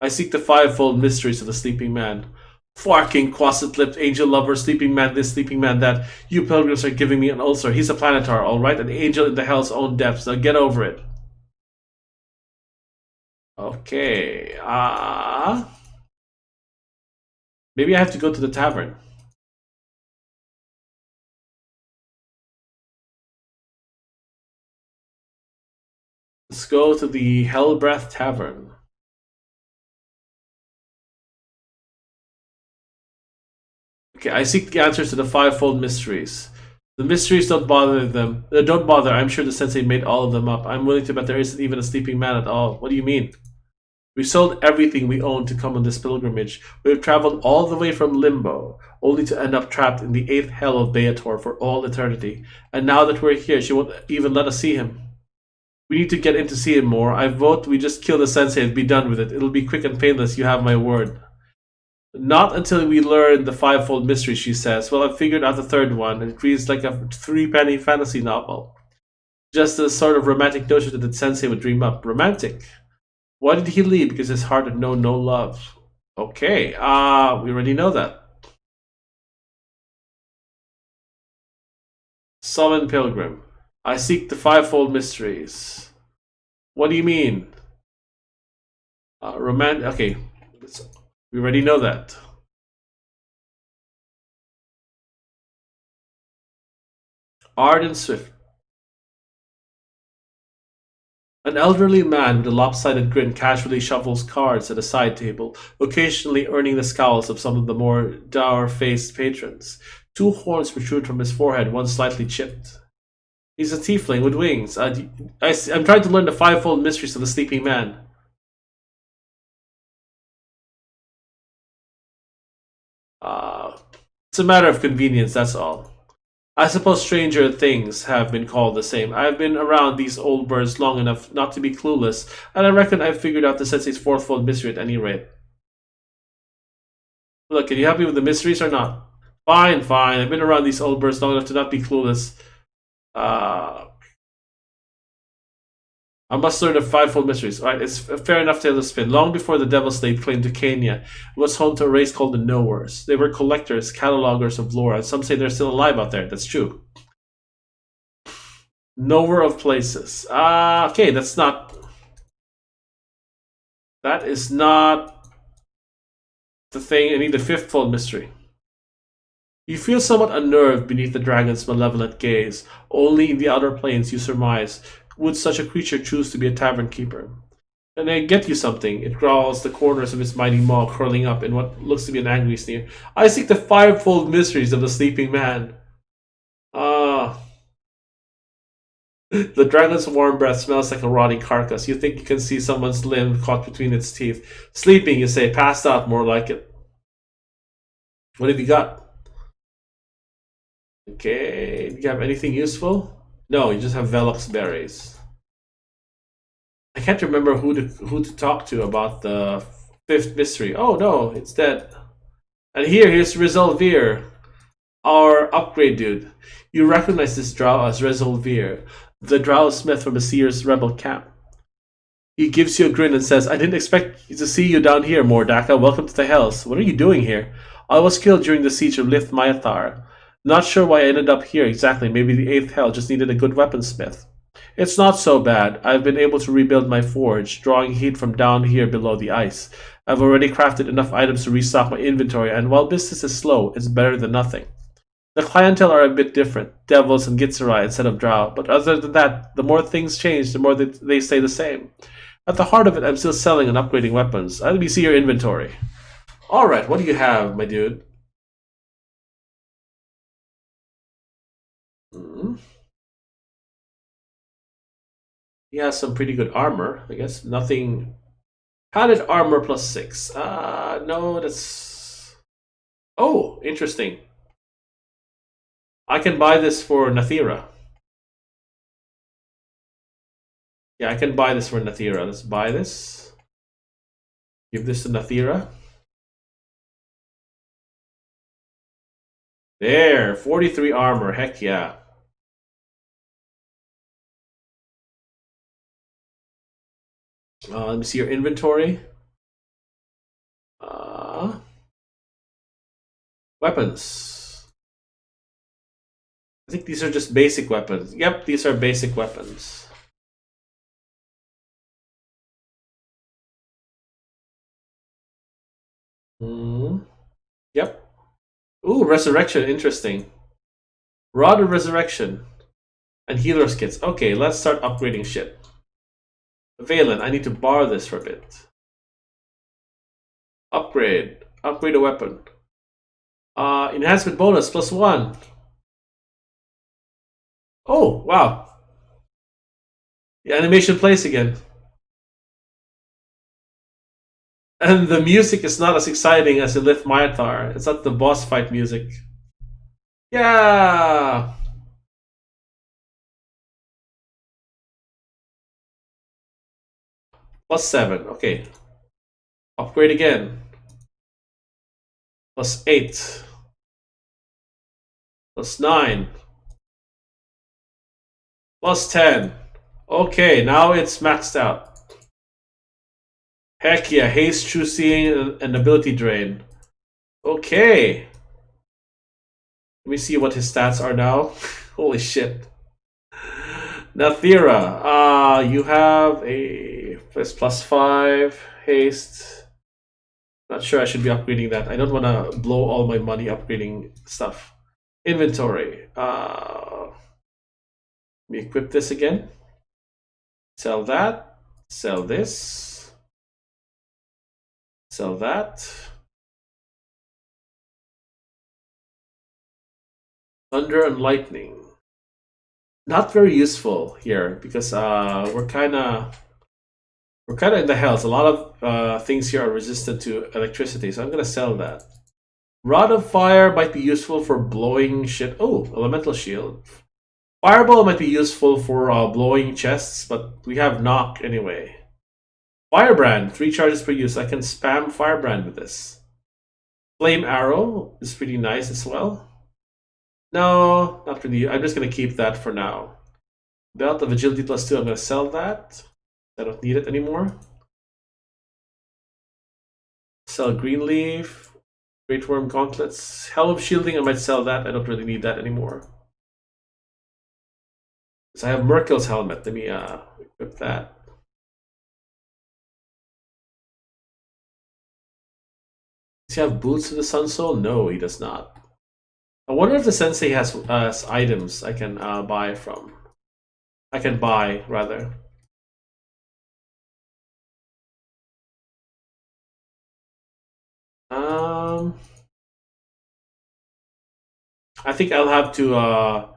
I seek the fivefold mysteries of the sleeping man. Fucking quasit-lipped angel lover, sleeping man this, sleeping man that. You pilgrims are giving me an ulcer. He's a planetar, alright? An angel in the hell's own depths. Now get over it. Okay. Maybe I have to go to the tavern. Let's go to the Hellbreath Tavern. Okay, I seek the answers to the fivefold mysteries. The mysteries don't bother them. Don't bother. I'm sure the sensei made all of them up. I'm willing to bet there isn't even a sleeping man at all. What do you mean? We sold everything we owned to come on this pilgrimage. We have traveled all the way from Limbo, only to end up trapped in the eighth hell of Baator for all eternity. And now that we're here, she won't even let us see him. We need to get in to see him more. I vote we just kill the sensei and be done with it. It'll be quick and painless, you have my word. Not until we learn the fivefold mystery, she says. Well, I've figured out the third one. It reads like a three-penny fantasy novel. Just the sort of romantic notion that the sensei would dream up. Romantic. Why did he leave? Because his heart had known no love. Okay, we already know that. Summon Pilgrim. I seek the fivefold mysteries. What do you mean? Okay, we already know that. Ardent Swift. An elderly man with a lopsided grin casually shuffles cards at a side table, occasionally earning the scowls of some of the more dour-faced patrons. Two horns protrude from his forehead, one slightly chipped. He's a tiefling with wings. I'm trying to learn the fivefold mysteries of the sleeping man. It's a matter of convenience, that's all. I suppose stranger things have been called the same. I've been around these old birds long enough not to be clueless, and I reckon I've figured out the sensei's fourfold mystery at any rate. Look, can you help me with the mysteries or not? Fine, fine. I've been around these old birds long enough to not be clueless. Uh, I must learn the fivefold mysteries. Alright, it's a fair enough tale to spin. Long before the Devil's Slate claimed to Cania, it was home to a race called the Knowers. They were collectors, catalogers of lore, and some say they're still alive out there. That's true. Knower of places. Okay, that's not. That is not the thing. I need the fifthfold mystery. You feel somewhat unnerved beneath the dragon's malevolent gaze. Only in the outer planes, you surmise, would such a creature choose to be a tavern keeper. And I get you something. It growls, the corners of its mighty maw curling up in what looks to be an angry sneer. I seek the fivefold mysteries of the sleeping man. The dragon's warm breath smells like a rotting carcass. You think you can see someone's limb caught between its teeth. Sleeping, you say. Passed out, more like it. What have you got? Okay, do you have anything useful? No, you just have Velox berries. I can't remember who to talk to about the fifth mystery. Oh no, it's dead. And here's Resolvir, our upgrade dude. You recognize this drow as Resolvir, the drow smith from the Seer's rebel camp. He gives you a grin and says, I didn't expect to see you down here, Moar Dakka. Welcome to the Hells. What are you doing here? I was killed during the siege of Lith Myathar. Not sure why I ended up here exactly. Maybe the 8th Hell just needed a good weaponsmith. It's not so bad. I've been able to rebuild my forge, drawing heat from down here below the ice. I've already crafted enough items to restock my inventory, and while business is slow, it's better than nothing. The clientele are a bit different, devils and Gitzerai instead of drow, but other than that, the more things change, the more they stay the same. At the heart of it, I'm still selling and upgrading weapons. Let me see your inventory. Alright, what do you have, my dude? He has some pretty good armor. I guess nothing. Padded armor plus 6. No, that's. Oh, interesting. I can buy this for Nathira. Yeah, I can buy this for Nathira. Let's buy this. Give this to Nathira. There, 43 armor. Heck yeah. Let me see your inventory. Weapons. I think these are just basic weapons. Yep, these are basic weapons. Hmm. Yep. Ooh, resurrection. Interesting. Rod of resurrection and healer's kits. Okay, let's start upgrading shit. Valen, I need to borrow this for a bit. Upgrade. Upgrade a weapon. Enhancement bonus +1. Oh, wow. The animation plays again. And the music is not as exciting as in Lith Myatar. It's not the boss fight music. Yeah! +7. Okay. Upgrade again. +8. +9. +10. Okay, now it's maxed out. Heck yeah, haste, true seeing, and ability drain. Okay. Let me see what his stats are now. Holy shit. Nathira, you have a +5 haste. Not sure I should be upgrading that. I don't want to blow all my money upgrading stuff. Inventory. Let me equip this again. Sell that. Sell this. Sell that. Thunder and lightning. Not very useful here because we're kind of in the hells. A lot of things here are resistant to electricity, so I'm gonna sell that. Rod of fire might be useful for blowing shit. Oh, elemental shield. Fireball might be useful for blowing chests, but we have knock anyway. Firebrand, 3 charges per use. I can spam Firebrand with this. Flame arrow is pretty nice as well. No, not really. I'm just gonna keep that for now. Belt of agility +2. I'm gonna sell that. I don't need it anymore. Sell green leaf. Great worm gauntlets. Helm of shielding. I might sell that. I don't really need that anymore. So I have Merkel's helmet. Let me equip that. Does he have boots of the Sun Soul? No, he does not. I wonder if the sensei has items I can buy from. I can buy, rather. I think I'll have to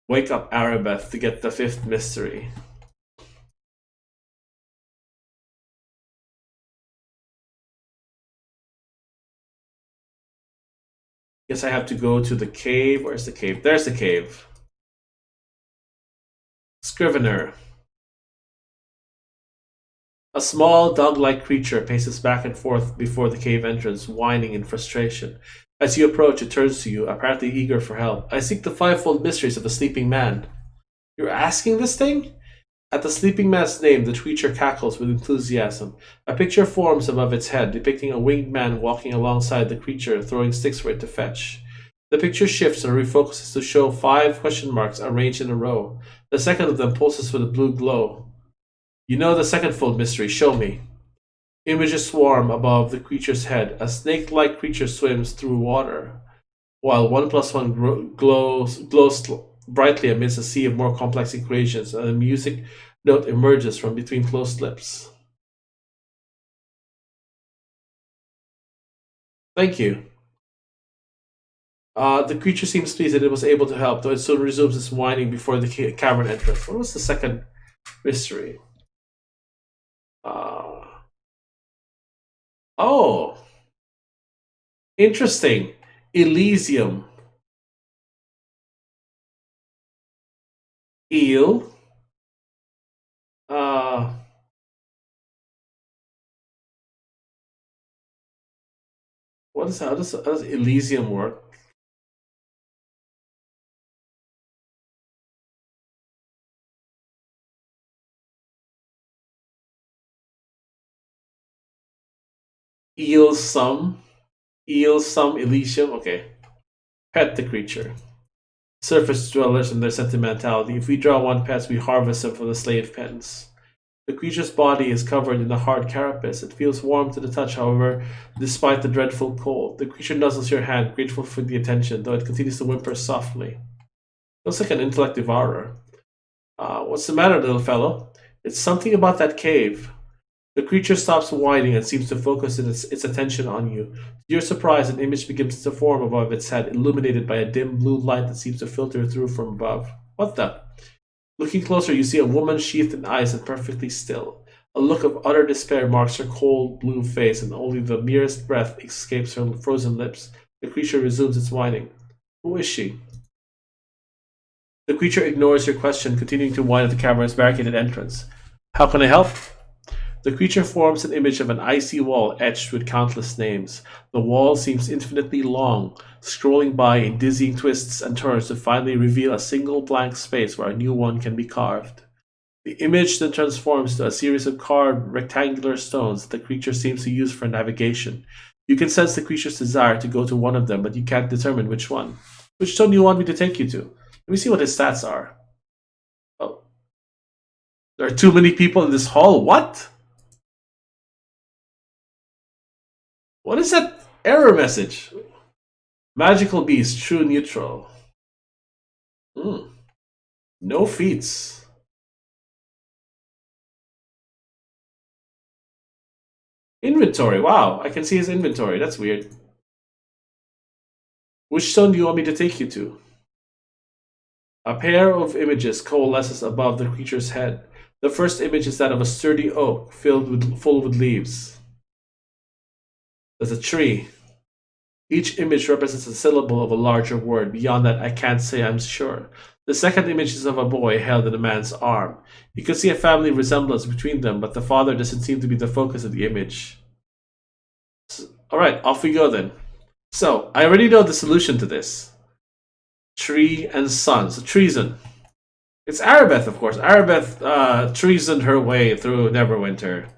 wake up Aribeth to get the 5th mystery. Guess I have to go to the cave. Where's the cave? There's the cave. Scrivener. A small dog-like creature paces back and forth before the cave entrance, whining in frustration. As you approach, it turns to you, apparently eager for help. I seek the 5-fold mysteries of the sleeping man. You're asking this thing? At the sleeping man's name, the creature cackles with enthusiasm. A picture forms above its head, depicting a winged man walking alongside the creature, throwing sticks for it to fetch. The picture shifts and refocuses to show 5 question marks arranged in a row. The second of them pulses with a blue glow. You know the second fold mystery, show me. Images swarm above the creature's head. A snake-like creature swims through water, while 1+1 glows brightly amidst a sea of more complex equations, and a music note emerges from between closed lips. Thank you. The creature seems pleased that it was able to help, though it soon resumes its whining before the cavern entrance. What was the second mystery? Oh, interesting. Elysium. Eel. Uh, what is how does Elysium work? Eel sum. Eel sum Elysium. Okay. Pet the creature. Surface dwellers and their sentimentality. If we draw one pet, we harvest them from the slave pens. The creature's body is covered in a hard carapace. It feels warm to the touch, however, despite the dreadful cold. The creature nuzzles your hand, grateful for the attention, though it continues to whimper softly. Looks like an intellect devourer. What's the matter, little fellow? It's something about that cave. The creature stops whining and seems to focus its attention on you. To your surprise, an image begins to form above its head, illuminated by a dim blue light that seems to filter through from above. What the? Looking closer, you see a woman sheathed in ice and perfectly still. A look of utter despair marks her cold blue face, and only the merest breath escapes her frozen lips. The creature resumes its whining. Who is she? The creature ignores your question, continuing to whine at the cavern's barricaded entrance. How can I help? The creature forms an image of an icy wall etched with countless names. The wall seems infinitely long, scrolling by in dizzying twists and turns to finally reveal a single blank space where a new one can be carved. The image then transforms to a series of carved rectangular stones that the creature seems to use for navigation. You can sense the creature's desire to go to one of them, but you can't determine which one. Which stone do you want me to take you to? Let me see what his stats are. Oh, there are too many people in this hall. What? What is that error message? Magical beast, true neutral. No feats. Inventory. Wow, I can see his inventory. That's weird. Which stone do you want me to take you to? A pair of images coalesces above the creature's head. The first image is that of a sturdy oak full with leaves. There's a tree. Each image represents a syllable of a larger word. Beyond that, I can't say I'm sure. The second image is of a boy held in a man's arm. You can see a family resemblance between them, but the father doesn't seem to be the focus of the image. Alright, off we go then. So, I already know the solution to this. Tree and son. So, treason. It's Aribeth, of course. Aribeth treasoned her way through Neverwinter.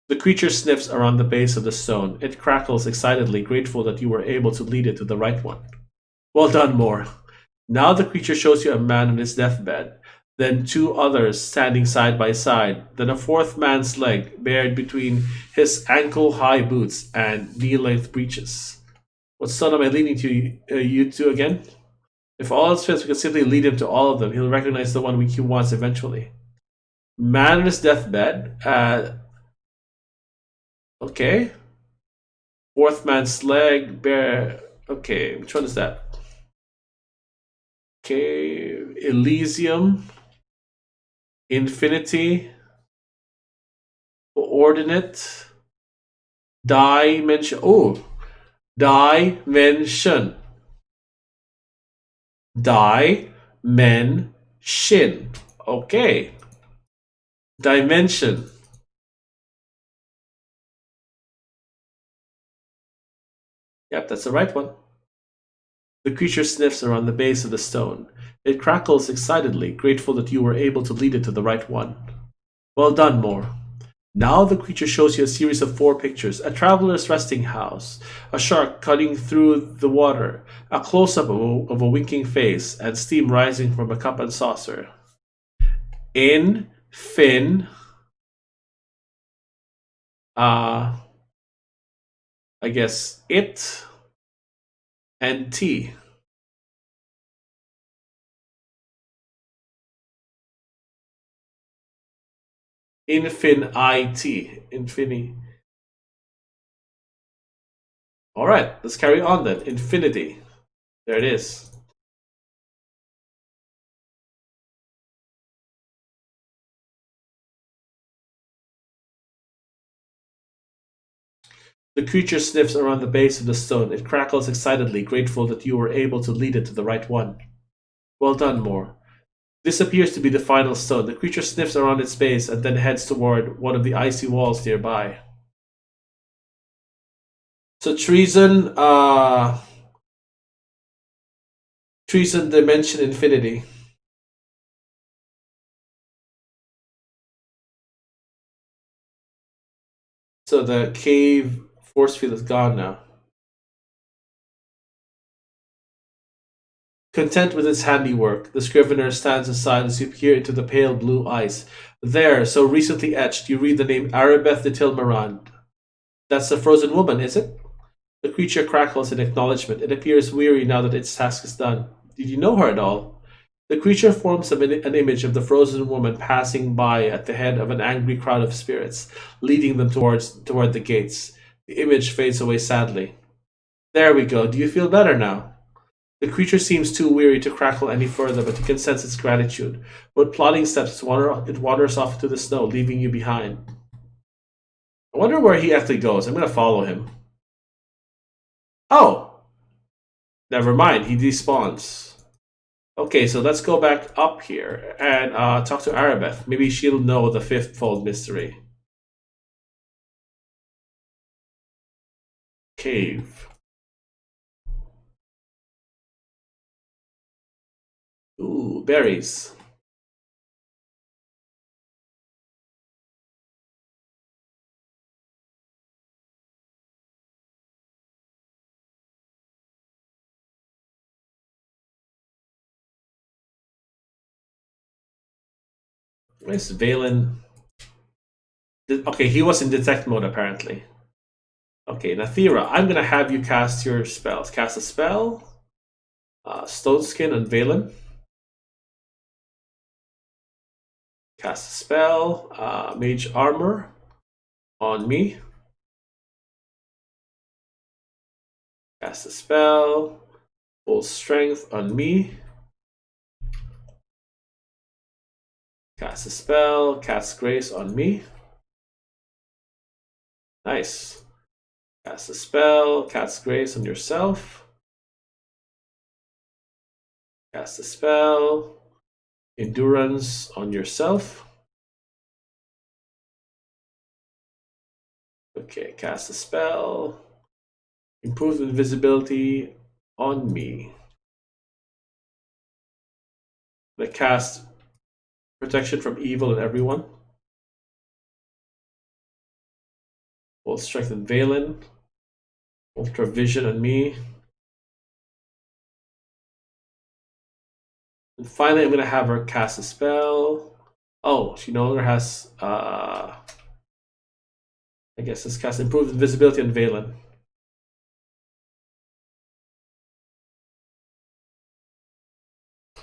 The creature sniffs around the base of the stone. It crackles excitedly, grateful that you were able to lead it to the right one. Well done, Moar. Now the creature shows you a man on his deathbed, then two others standing side by side, then a fourth man's leg bared between his ankle-high boots and knee-length breeches. What stone am I leading to you two again? If all else fails, we can simply lead him to all of them. He'll recognize the one he wants eventually. Man on his deathbed. Okay. Fourth man's leg, bear. Okay, which one is that? Okay, Elysium, Infinity, Coordinate, Dimension. Oh, Dimension. Dimension. Okay. Dimension. Yep, that's the right one. The creature sniffs around the base of the stone. It crackles excitedly, grateful that you were able to lead it to the right one. Well done, Moar. Now the creature shows you a series of 4 pictures: a traveler's resting house, a shark cutting through the water, a close-up of a winking face, and steam rising from a cup and saucer. In, fin, I guess it, and T. Infinity. Infinity. Alright, let's carry on then. Infinity. There it is. The creature sniffs around the base of the stone. It crackles excitedly, grateful that you were able to lead it to the right one. Well done, Moar. This appears to be the final stone. The creature sniffs around its base and then heads toward one of the icy walls nearby. So treason, treason dimension infinity. So the cave force field is gone now. Content with its handiwork, the scrivener stands aside as you peer into the pale blue ice. There, so recently etched, you read the name Aribeth de Tilmarand. That's the frozen woman, is it? The creature crackles in acknowledgement. It appears weary now that its task is done. Did you know her at all? The creature forms an image of the frozen woman passing by at the head of an angry crowd of spirits, leading them toward the gates. The image fades away sadly. There we go. Do you feel better now? The creature seems too weary to crackle any further, but you can sense its gratitude. With plodding steps, it wanders off into the snow, leaving you behind. I wonder where he actually goes. I'm going to follow him. Oh! Never mind, he despawns. Okay, so let's go back up here and talk to Aribeth. Maybe she'll know the fifth-fold mystery. Cave. Ooh, berries. Where's Valen? Okay, he was in detect mode apparently. Okay, Nathira, I'm gonna have you cast your spells. Cast a spell. Stone Skin on Valen. Cast a spell. Mage Armor on me. Cast a spell. Full Strength on me. Cast a spell. Cast Grace on me. Nice. Cast a spell. Cast Grace on yourself. Cast a spell. Endurance on yourself. Okay, cast a spell. Improved invisibility on me. I'm gonna cast protection from evil and everyone. Full strength on Valen. Ultra vision on me. And finally, I'm gonna have her cast a spell. Oh, she no longer has. I guess let's cast improved invisibility on Valen.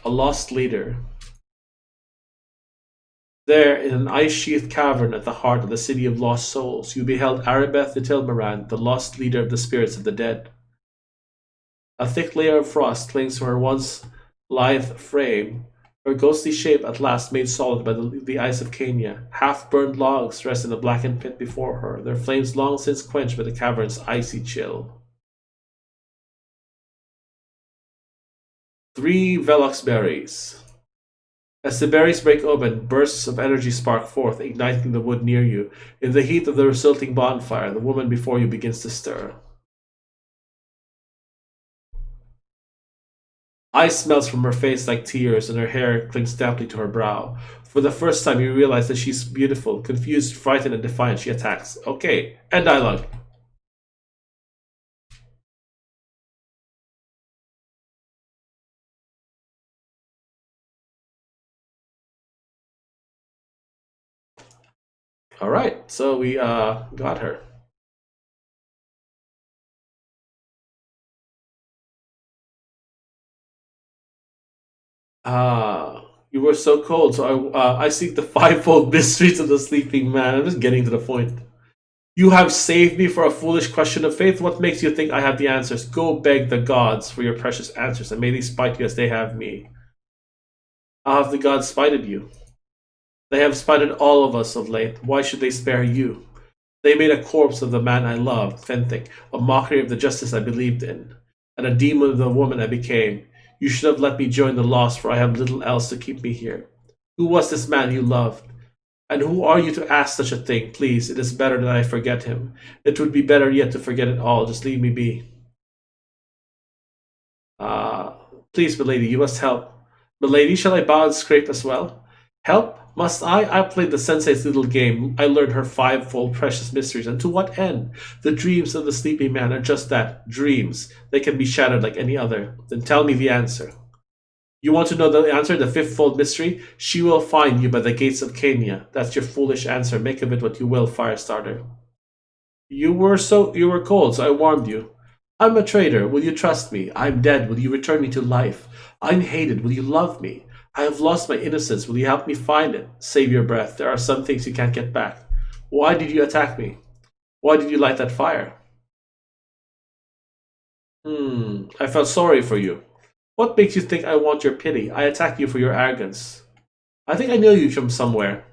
A lost leader. There, in an ice-sheathed cavern at the heart of the city of lost souls, you beheld Aribeth de Tilmarand, the lost leader of the spirits of the dead. A thick layer of frost clings to her once lithe frame, her ghostly shape at last made solid by the ice of Cania. Half-burned logs rest in a blackened pit before her, their flames long since quenched by the cavern's icy chill. 3 Velox berries. As the berries break open, bursts of energy spark forth, igniting the wood near you. In the heat of the resulting bonfire, the woman before you begins to stir. Ice melts from her face like tears, and her hair clings damply to her brow. For the first time, you realize that she's beautiful. Confused, frightened, and defiant, she attacks. Okay, end dialogue. Alright, so we got her. You were so cold, so I seek the fivefold mysteries of the sleeping man. I'm just getting to the point. You have saved me for a foolish question of faith. What makes you think I have the answers? Go beg the gods for your precious answers, and may they spite you as they have me. How have the gods spited you? They have spited all of us of late. Why should they spare you? They made a corpse of the man I loved, Fenthik, a mockery of the justice I believed in, and a demon of the woman I became. You should have let me join the lost, for I have little else to keep me here. Who was this man you loved? And who are you to ask such a thing? Please, it is better that I forget him. It would be better yet to forget it all. Just leave me be. Please, milady, you must help. Milady, shall I bow and scrape as well? Help? Must I? I played the sensei's little game. I learned her fivefold precious mysteries. And to what end? The dreams of the sleeping man are just that, dreams. They can be shattered like any other. Then tell me the answer. You want to know the answer, the fifth-fold mystery? She will find you by the gates of Cania. That's your foolish answer. Make of it what you will, Firestarter. You were cold, so I warmed you. I'm a traitor. Will you trust me? I'm dead. Will you return me to life? I'm hated. Will you love me? I have lost my innocence. Will you help me find it? Save your breath. There are some things you can't get back. Why did you attack me? Why did you light that fire? I felt sorry for you. What makes you think I want your pity? I attacked you for your arrogance. I think I know you from somewhere.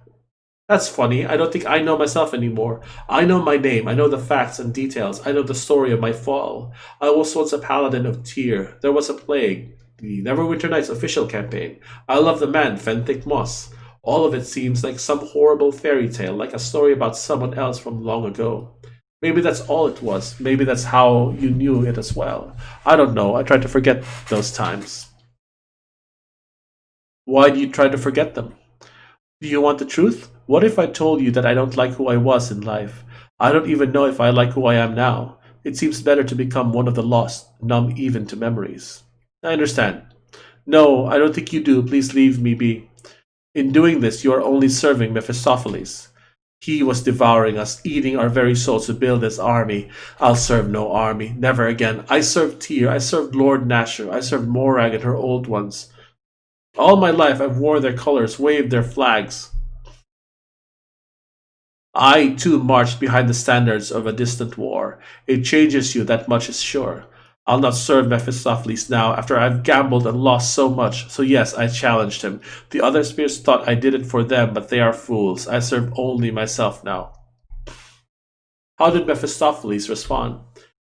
That's funny. I don't think I know myself anymore. I know my name. I know the facts and details. I know the story of my fall. I was once a paladin of Tyr. There was a plague. The Neverwinter Nights official campaign. I love the man, Fenthic Moss. All of it seems like some horrible fairy tale, like a story about someone else from long ago. Maybe that's all it was. Maybe that's how you knew it as well. I don't know. I tried to forget those times. Why do you try to forget them? Do you want the truth? What if I told you that I don't like who I was in life? I don't even know if I like who I am now. It seems better to become one of the lost, numb even to memories. I understand. No, I don't think you do. Please leave me be. In doing this, you are only serving Mephistopheles. He was devouring us, eating our very souls to build his army. I'll serve no army, never again. I served Tyr, I served Lord Nasher, I served Morag and her old ones. All my life I've worn their colors, waved their flags. I, too, marched behind the standards of a distant war. It changes you, that much is sure. I'll not serve Mephistopheles now after I've gambled and lost so much. So yes, I challenged him. The other spears thought I did it for them, but they are fools. I serve only myself now. How did Mephistopheles respond?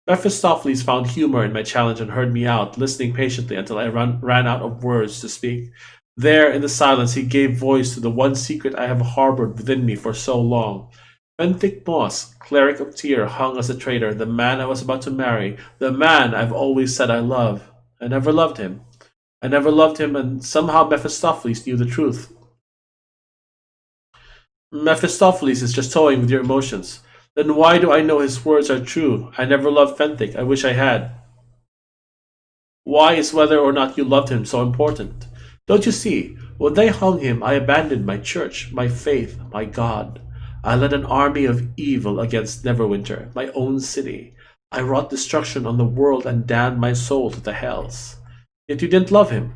Mephistopheles found humor in my challenge and heard me out, listening patiently until I ran out of words to speak. There, in the silence, he gave voice to the one secret I have harbored within me for so long. Benthic Moss, cleric of Tyr, hung as a traitor, the man I was about to marry, the man I've always said I love. I never loved him. I never loved him, and somehow Mephistopheles knew the truth. Mephistopheles is just toying with your emotions. Then why do I know his words are true? I never loved Fenthic. I wish I had. Why is whether or not you loved him so important? Don't you see? When they hung him, I abandoned my church, my faith, my God. I led an army of evil against Neverwinter, my own city. I wrought destruction on the world and damned my soul to the hells. Yet you didn't love him.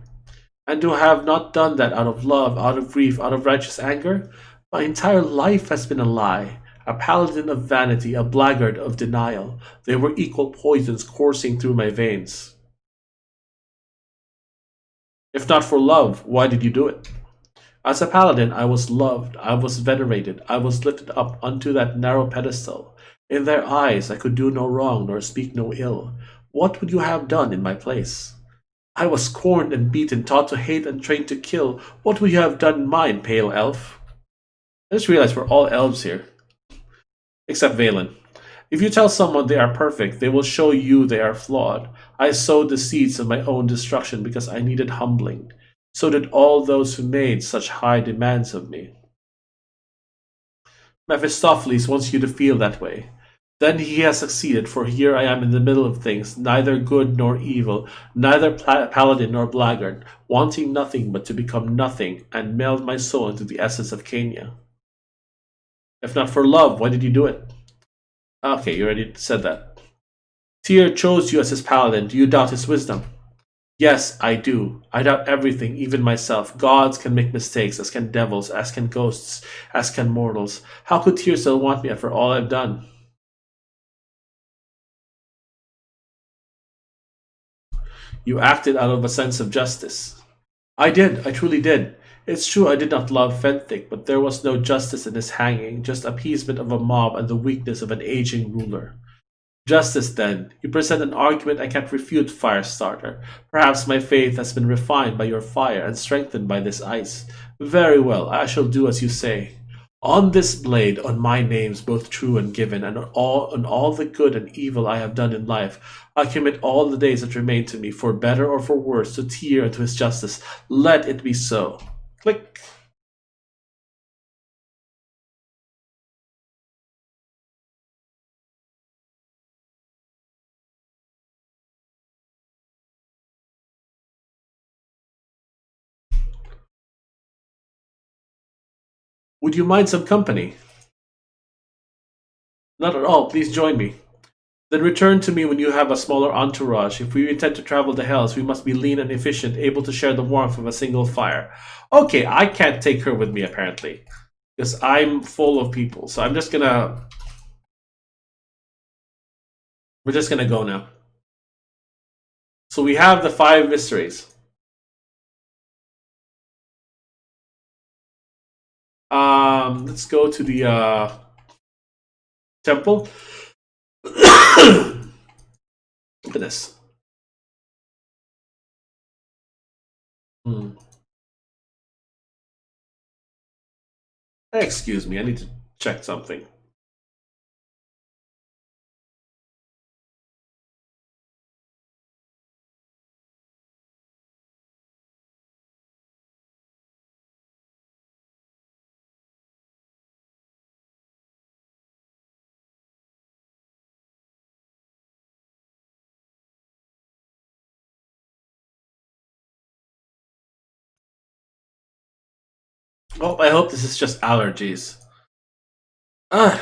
And to have not done that out of love, out of grief, out of righteous anger, my entire life has been a lie. A paladin of vanity, a blackguard of denial. They were equal poisons coursing through my veins. If not for love, why did you do it? As a paladin, I was loved, I was venerated, I was lifted up unto that narrow pedestal. In their eyes, I could do no wrong nor speak no ill. What would you have done in my place? I was scorned and beaten, taught to hate and trained to kill. What would you have done in mine, pale elf? I just realized we're all elves here, except Valen. If you tell someone they are perfect, they will show you they are flawed. I sowed the seeds of my own destruction because I needed humbling. So did all those who made such high demands of me. Mephistopheles wants you to feel that way. Then he has succeeded, for here I am in the middle of things, neither good nor evil, neither paladin nor blackguard, wanting nothing but to become nothing and meld my soul into the essence of Cania. If not for love, why did you do it? Okay, you already said that. Tyr chose you as his paladin. Do you doubt his wisdom? Yes, I do. I doubt everything, even myself. Gods can make mistakes, as can devils, as can ghosts, as can mortals. How could Tyr still want me after all I've done? You acted out of a sense of justice. I did, I truly did. It's true I did not love Fenthic, but there was no justice in his hanging, just appeasement of a mob and the weakness of an aging ruler. Justice, then. You present an argument I can't refute, Firestarter. Perhaps my faith has been refined by your fire and strengthened by this ice. Very well, I shall do as you say. On this blade, on my names both true and given, and on all the good and evil I have done in life, I commit all the days that remain to me, for better or for worse, to Tyr and to his justice. Let it be so. Click. Would you mind some company? Not at all. Please join me. Then return to me when you have a smaller entourage. If we intend to travel the Hells, we must be lean and efficient, able to share the warmth of a single fire. Okay, I can't take her with me, apparently. Because I'm full of people. So I'm just gonna... We're just gonna go now. So we have the 5 mysteries. Let's go to the temple. Look at this. Excuse me, I need to check something. Oh, I hope this is just allergies. My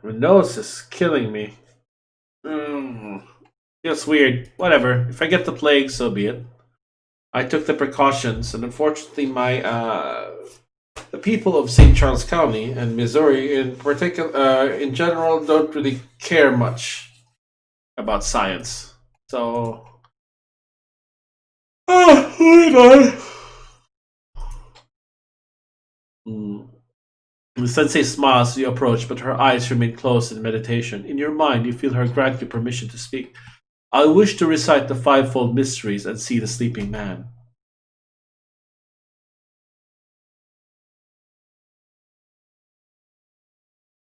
nose is killing me. Feels weird. Whatever. If I get the plague, so be it. I took the precautions, and unfortunately, the people of St. Charles County and Missouri, in particular, in general, don't really care much about science. So, hold on. The sensei smiles as you approach, but her eyes remain closed in meditation. In your mind, you feel her grant you permission to speak. I wish to recite the 5-fold mysteries and see the sleeping man.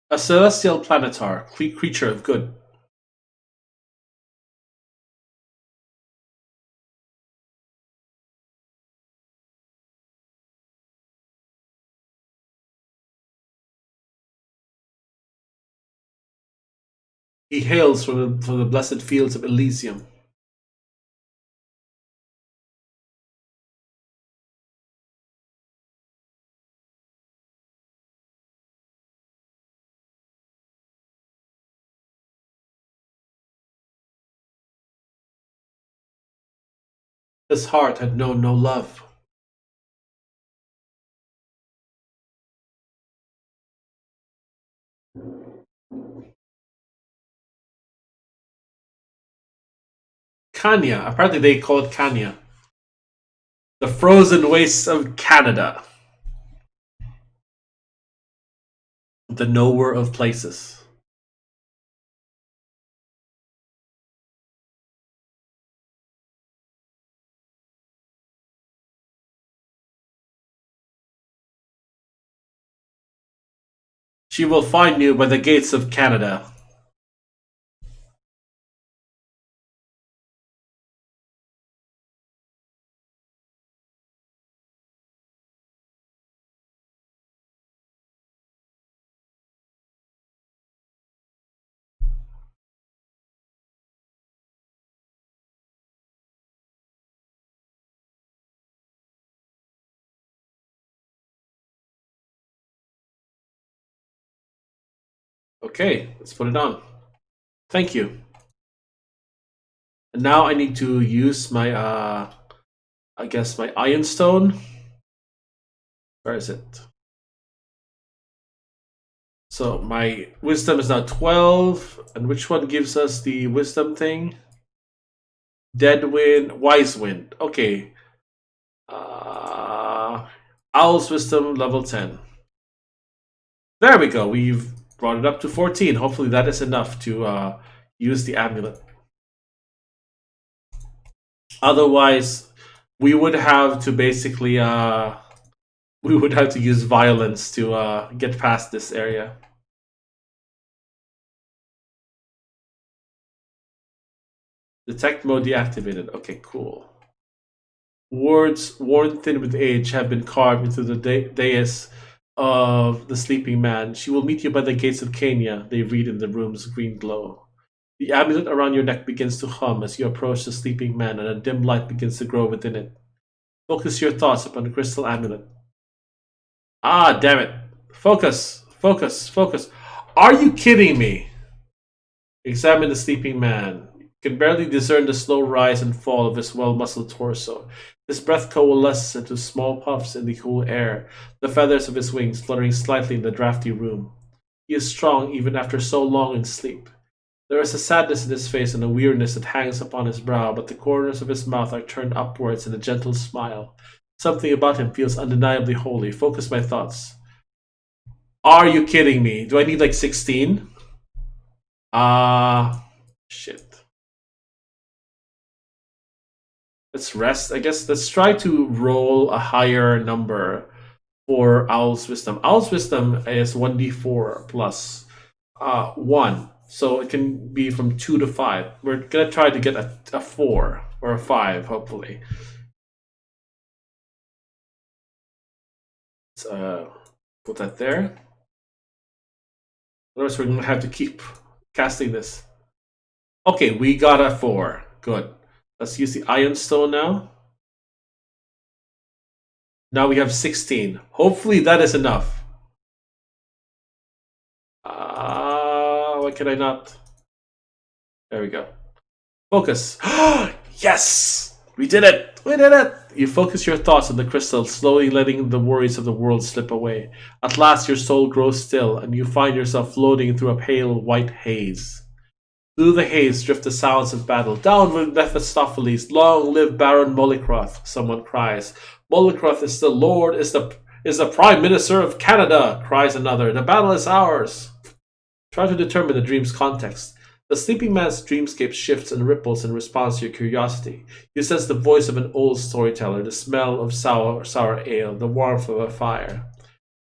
A celestial planetar, creature of good. He hails from the blessed fields of Elysium. His heart had known no love. Cania, apparently they call it Cania. The frozen wastes of Canada. The knower of places. She will find you by the gates of Canada. Okay, let's put it on. Thank you. And now I need to use my, I guess my Ioun Stone. Where is it? So my wisdom is now 12. And which one gives us the wisdom thing? Dead Wind, Wise Wind. Okay. Owl's Wisdom, level 10. There we go. We've brought it up to 14. Hopefully that is enough to use the amulet. Otherwise, we would have to basically we would have to use violence to get past this area. Detect mode deactivated. Okay, cool. Words worn thin with age have been carved into the dais of the sleeping man. She will meet you by the gates of Cania, they read in the room's green glow. The amulet around your neck begins to hum as you approach the sleeping man, and a dim light begins to grow within it. Focus your thoughts upon the crystal amulet. Ah, damn it. Focus, focus, focus. Are you kidding me? Examine the sleeping man. You can barely discern the slow rise and fall of his well muscled torso. His breath coalesces into small puffs in the cool air, the feathers of his wings fluttering slightly in the drafty room. He is strong even after so long in sleep. There is a sadness in his face and a weariness that hangs upon his brow, but the corners of his mouth are turned upwards in a gentle smile. Something about him feels undeniably holy. Focus my thoughts. Are you kidding me? Do I need like 16? Shit. Let's rest. I guess let's try to roll a higher number for Owl's Wisdom. Owl's Wisdom is 1d4 plus 1. So it can be from 2 to 5. We're going to try to get a 4 or a 5, hopefully. Let's put that there. Otherwise, we're going to have to keep casting this. Okay, we got a 4. Good. Let's use the Ioun Stone now. Now we have 16. Hopefully that is enough. Why can I not? There we go. Focus. Yes! We did it! We did it! You focus your thoughts on the crystal, slowly letting the worries of the world slip away. At last your soul grows still, and you find yourself floating through a pale white haze. Through the haze drift the sounds of battle. Down with Mephistopheles! Long live Baron Molycroft! Someone cries. Molycroft is the Lord, is the Prime Minister of Canada! Cries another. The battle is ours! Try to determine the dream's context. The sleeping man's dreamscape shifts and ripples in response to your curiosity. You sense the voice of an old storyteller, the smell of sour ale, the warmth of a fire.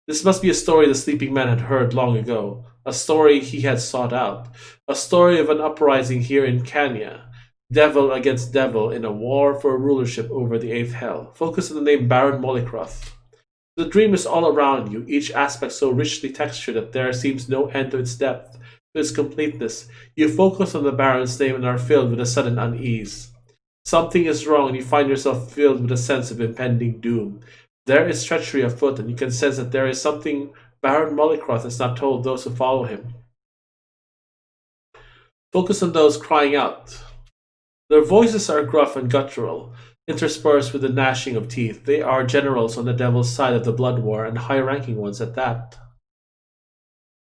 This must be a story the sleeping man had heard long ago, a story he had sought out, a story of an uprising here in Cania, devil against devil in a war for rulership over the eighth hell. Focus on the name Baron Molycroft. The dream is all around you, each aspect so richly textured that there seems no end to its depth, to its completeness. You focus on the Baron's name and are filled with a sudden unease. Something is wrong and you find yourself filled with a sense of impending doom. There is treachery afoot, and you can sense that there is something Baron Molycroft has not told those who follow him. Focus on those crying out. Their voices are gruff and guttural, interspersed with the gnashing of teeth. They are generals on the devil's side of the blood war, and high-ranking ones at that.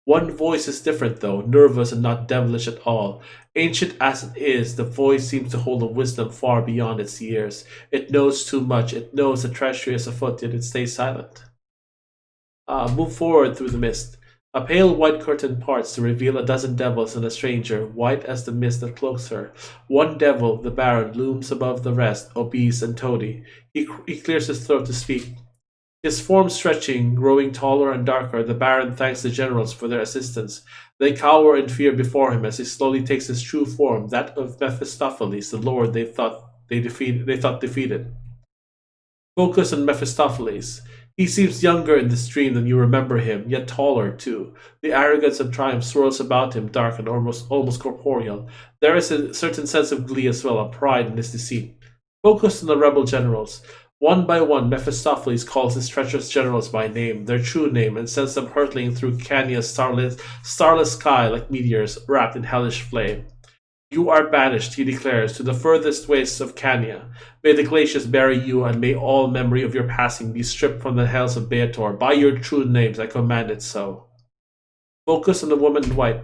One voice is different, though, nervous and not devilish at all. Ancient as it is, the voice seems to hold a wisdom far beyond its years. It knows too much. It knows the treachery is afoot, yet it stays silent. Move forward through the mist. A pale white curtain parts to reveal a dozen devils and a stranger, white as the mist that cloaks her. One devil, the Baron, looms above the rest, obese and toady. He clears his throat to speak. His form stretching, growing taller and darker, the Baron thanks the generals for their assistance. They cower in fear before him as he slowly takes his true form, that of Mephistopheles, the lord they thought defeated. Focus on Mephistopheles. He seems younger in this dream than you remember him, yet taller, too. The arrogance and triumph swirls about him, dark and almost corporeal. There is a certain sense of glee as well, a pride in his deceit. Focus on the rebel generals. One by one, Mephistopheles calls his treacherous generals by name, their true name, and sends them hurtling through Cania's starless sky like meteors wrapped in hellish flame. You are banished, he declares, to the furthest wastes of Cania. May the glaciers bury you, and may all memory of your passing be stripped from the hells of Baator. By your true names, I command it so. Focus on the woman in white.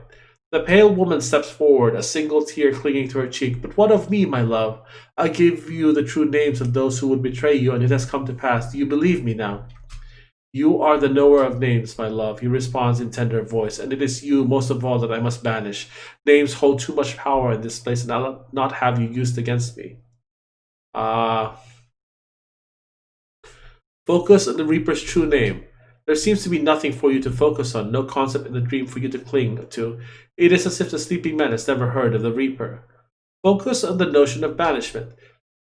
The pale woman steps forward, a single tear clinging to her cheek. But what of me, my love? I gave you the true names of those who would betray you, and it has come to pass. Do you believe me now? You are the knower of names, my love, he responds in tender voice, and it is you, most of all, that I must banish. Names hold too much power in this place, and I'll not have you used against me. Focus on the Reaper's true name. There seems to be nothing for you to focus on, no concept in the dream for you to cling to. It is as if the sleeping man has never heard of the Reaper. Focus on the notion of banishment.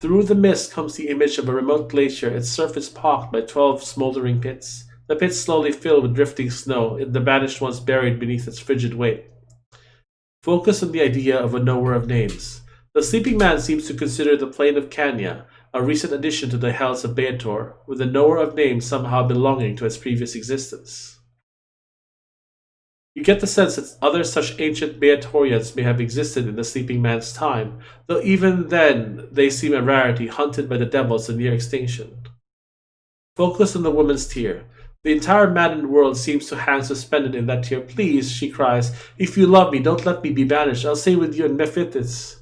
Through the mist comes the image of a remote glacier, its surface pocked by 12 smoldering pits. The pits slowly fill with drifting snow, the banished ones buried beneath its frigid weight. Focus on the idea of a knower of names. The sleeping man seems to consider the plain of Cania a recent addition to the hells of Baator, with the knower of names somehow belonging to its previous existence. You get the sense that other such ancient Beatorians may have existed in the sleeping man's time, though even then they seem a rarity, hunted by the devils and near extinction. Focus on the woman's tear. The entire maddened world seems to hang suspended in that tear. Please, she cries, if you love me, don't let me be banished. I'll stay with you in Mephitis.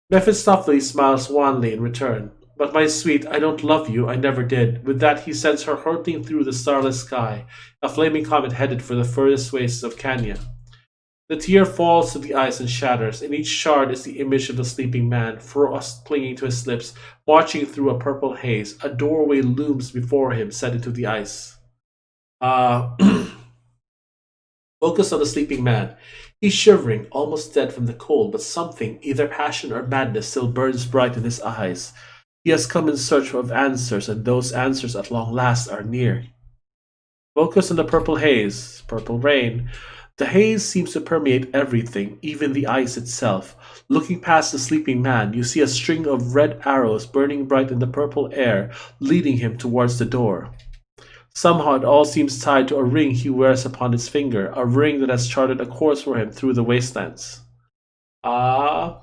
Mephistopheles smiles wanly in return. But my sweet, I don't love you, I never did. With that he sends her hurtling through the starless sky, a flaming comet headed for the furthest wastes of Cania. The tear falls to the ice and shatters. In each shard is the image of the sleeping man, frost clinging to his lips, marching through a purple haze. A doorway looms before him, set into the ice. Uh, Focus on the sleeping man. He's shivering, almost dead from the cold, but something, either passion or madness, still burns bright in his eyes. He has come in search of answers, and those answers at long last are near. Focus on the purple haze, purple rain. The haze seems to permeate everything, even the ice itself. Looking past the sleeping man, you see a string of red arrows burning bright in the purple air, leading him towards the door. Somehow it all seems tied to a ring he wears upon his finger, a ring that has charted a course for him through the wastelands. Ah,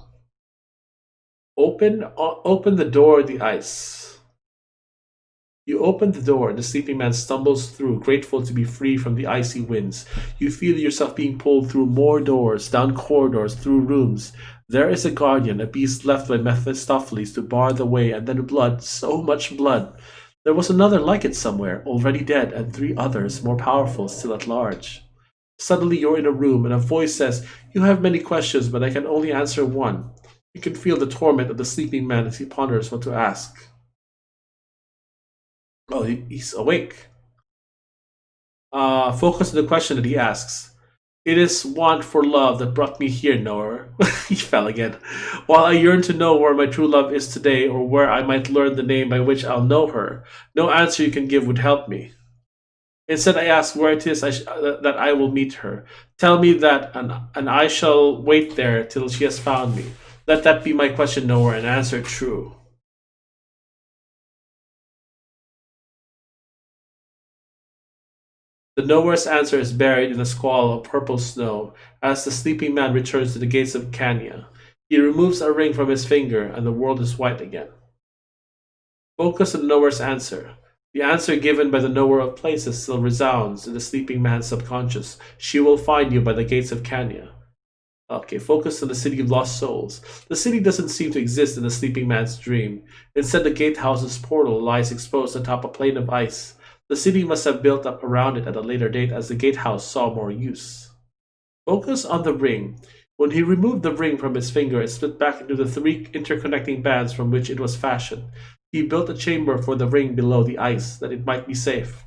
open the door, the ice. You open the door, and the sleeping man stumbles through, grateful to be free from the icy winds. You feel yourself being pulled through more doors, down corridors, through rooms. There is a guardian, a beast left by Mephistopheles to bar the way, and then blood, so much blood. There was another like it somewhere, already dead, and three others, more powerful, still at large. Suddenly you're in a room, and a voice says, you have many questions, but I can only answer one. You can feel the torment of the sleeping man as he ponders what to ask. Oh, he's awake. Focus on the question that he asks. It is want for love that brought me here, Noah. He fell again. While I yearn to know where my true love is today, or where I might learn the name by which I'll know her, no answer you can give would help me. Instead, I ask where it is that I will meet her. Tell me that, and I shall wait there till she has found me. Let that be my question, Noah, and answer true. The Nowhere's answer is buried in a squall of purple snow as the sleeping man returns to the gates of Cania. He removes a ring from his finger, and the world is white again. Focus on the Nowhere's answer. The answer given by the Knower of Places still resounds in the sleeping man's subconscious. She will find you by the gates of Cania. Okay, focus on the city of lost souls. The city doesn't seem to exist in the sleeping man's dream. Instead, the gatehouse's portal lies exposed atop a plain of ice. The city must have built up around it at a later date as the gatehouse saw more use. Focus on the ring. When he removed the ring from his finger, it split back into the three interconnecting bands from which it was fashioned. He built a chamber for the ring below the ice, that it might be safe.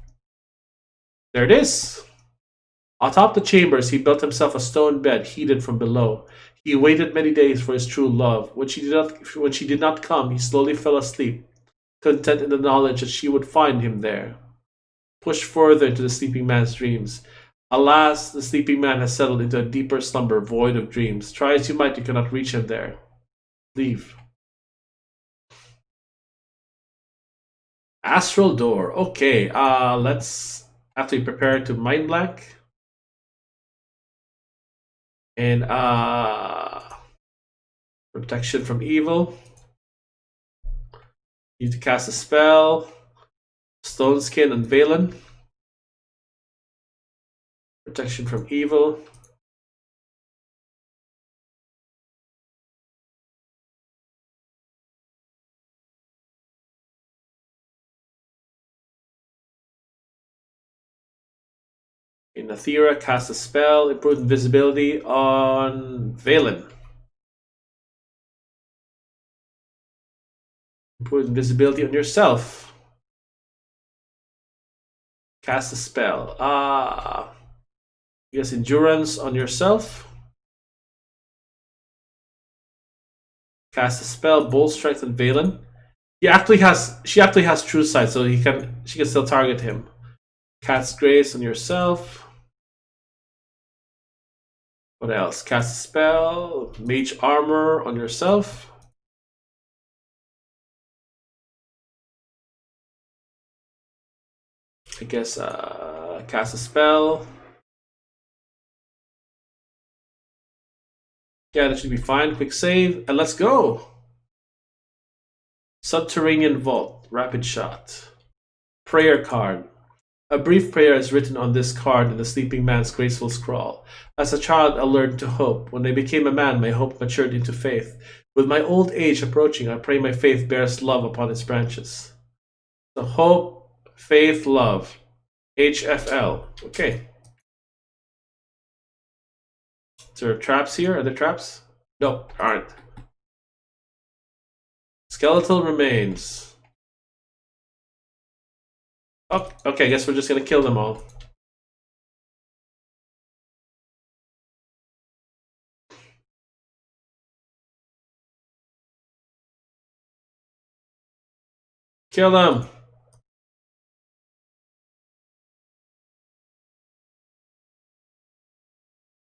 There it is! Atop the chambers, he built himself a stone bed heated from below. He waited many days for his true love. When she did not come, he slowly fell asleep, content in the knowledge that she would find him there. Pushed further into the sleeping man's dreams. Alas, the sleeping man has settled into a deeper slumber void of dreams. Try as you might, you cannot reach him there. Leave. Astral door. Okay, let's after you prepare to mind blank. And protection from evil. You need to cast a spell. Stone skin and Valen. Protection from evil. In Athera, cast a spell. Improved invisibility on Valen. Improved invisibility on yourself. Cast a spell. Yes, endurance on yourself. Cast a spell. Bold strength on Valen. She actually has true sight, so she can still target him. Cast grace on yourself. What else? Cast a spell. Mage armor on yourself. I guess cast a spell. Yeah, that should be fine. Quick save, and let's go. Subterranean Vault, Rapid Shot. Prayer card. A brief prayer is written on this card in the sleeping man's graceful scrawl. As a child, I learned to hope. When I became a man, my hope matured into faith. With my old age approaching, I pray my faith bears love upon its branches. So hope, faith, love. HFL. Okay. Is there traps here? Are there traps? Nope, aren't. Skeletal remains. Oh, okay, I guess we're just gonna kill them all. Kill them!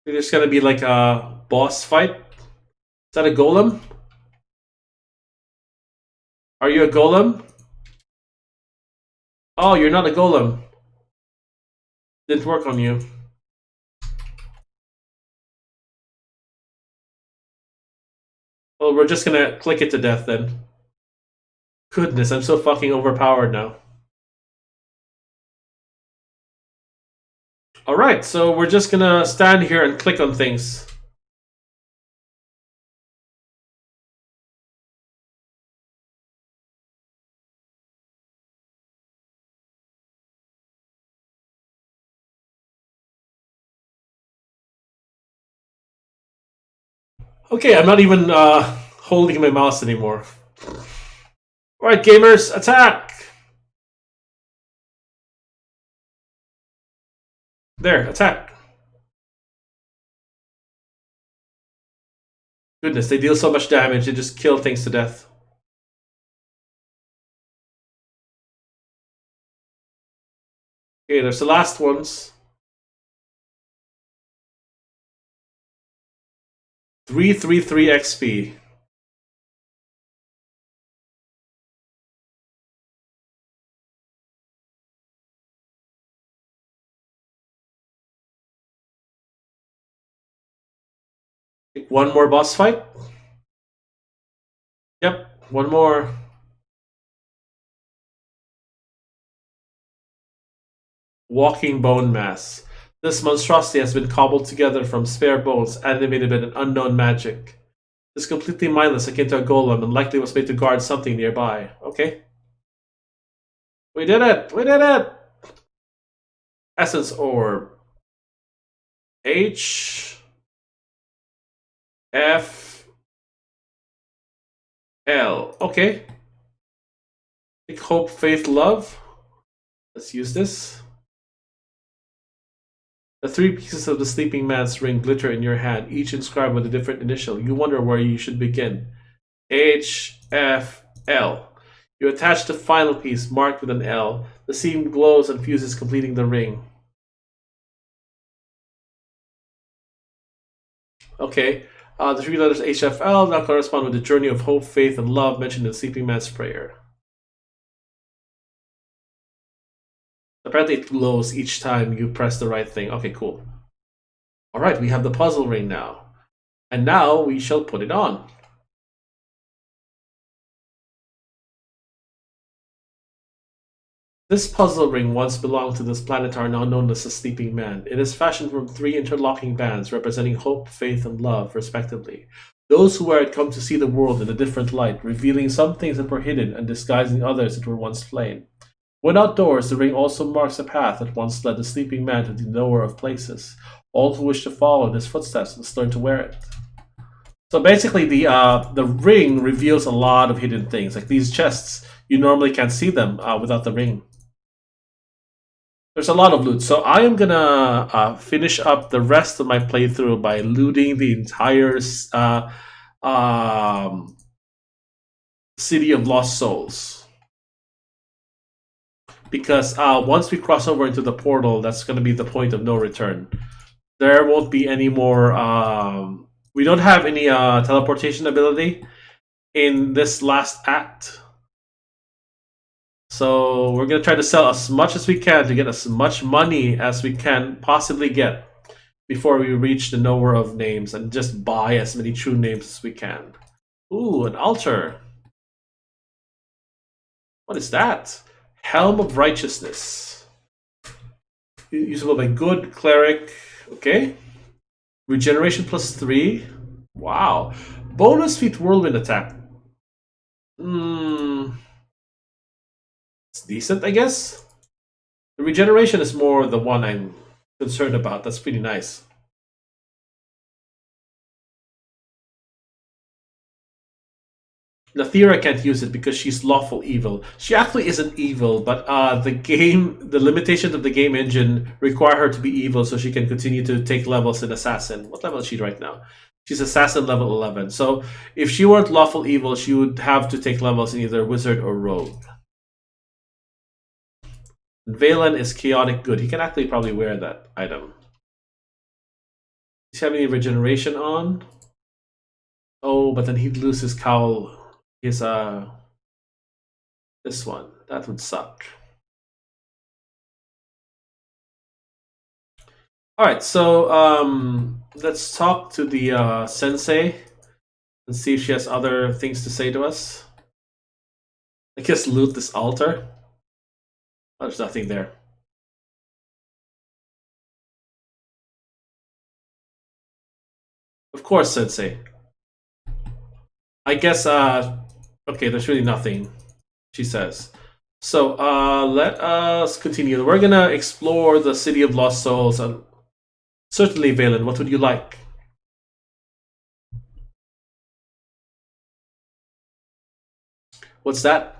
There's gonna be like a boss fight. Is that a golem? Are you a golem? Oh, you're not a golem. Didn't work on you. Well, we're just gonna click it to death then. Goodness, I'm so fucking overpowered now. Alright, so we're just gonna stand here and click on things. Okay, I'm not even holding my mouse anymore. Alright, gamers, attack! There, attack. Goodness, they deal so much damage, they just kill things to death. Okay, there's the last ones. 333 XP. One more boss fight. Yep, one more. Walking bone mass. This monstrosity has been cobbled together from spare bones animated by an unknown magic. It's completely mindless, akin to a golem, and likely was made to guard something nearby. Okay. We did it! We did it! Essence orb. H F L. Okay. Take hope, faith, love. Let's use this. The three pieces of the sleeping man's ring glitter in your hand, each inscribed with a different initial. You wonder where you should begin. H F L. You attach the final piece, marked with an L. The seam glows and fuses, completing the ring. Okay. The three letters HFL now correspond with the journey of hope, faith, and love mentioned in the sleeping man's prayer. Apparently it glows each time you press the right thing. Okay, cool. Alright, we have the puzzle ring now. And now we shall put it on. This puzzle ring once belonged to this planetar now known as the Sleeping Man. It is fashioned from three interlocking bands representing hope, faith, and love, respectively. Those who wear it come to see the world in a different light, revealing some things that were hidden and disguising others that were once plain. When outdoors, the ring also marks a path that once led the sleeping man to the knower of places. All who wish to follow in his footsteps must learn to wear it. So basically, the ring reveals a lot of hidden things. Like these chests, you normally can't see them without the ring. There's a lot of loot. So I am gonna finish up the rest of my playthrough by looting the entire City of Lost Souls. Because once we cross over into the portal, that's going to be the point of no return. There won't be any more... we don't have any teleportation ability in this last act. So we're going to try to sell as much as we can to get as much money as we can possibly get. before we reach the knower of names and just buy as many true names as we can. Ooh, an altar. What is that? Helm of Righteousness. Usable by good cleric. Okay. Regeneration +3. Wow. Bonus feat Whirlwind Attack. It's decent, I guess. The regeneration is more the one I'm concerned about. That's pretty nice. Nathira can't use it because she's lawful evil. She actually isn't evil, but the limitations of the game engine require her to be evil so she can continue to take levels in Assassin. What level is she right now? She's Assassin level 11. So if she weren't lawful evil, she would have to take levels in either Wizard or Rogue. Valen is chaotic good. He can actually probably wear that item. Does he have any regeneration on? Oh, but then he'd lose his cowl. His this one. That would suck. Alright, so let's talk to the sensei and see if she has other things to say to us. I guess loot this altar. Oh, there's nothing there. Of course, Sensei. I guess, okay, there's really nothing, she says. So, let us continue. We're gonna explore the City of Lost Souls, and certainly, Valen, what would you like? What's that?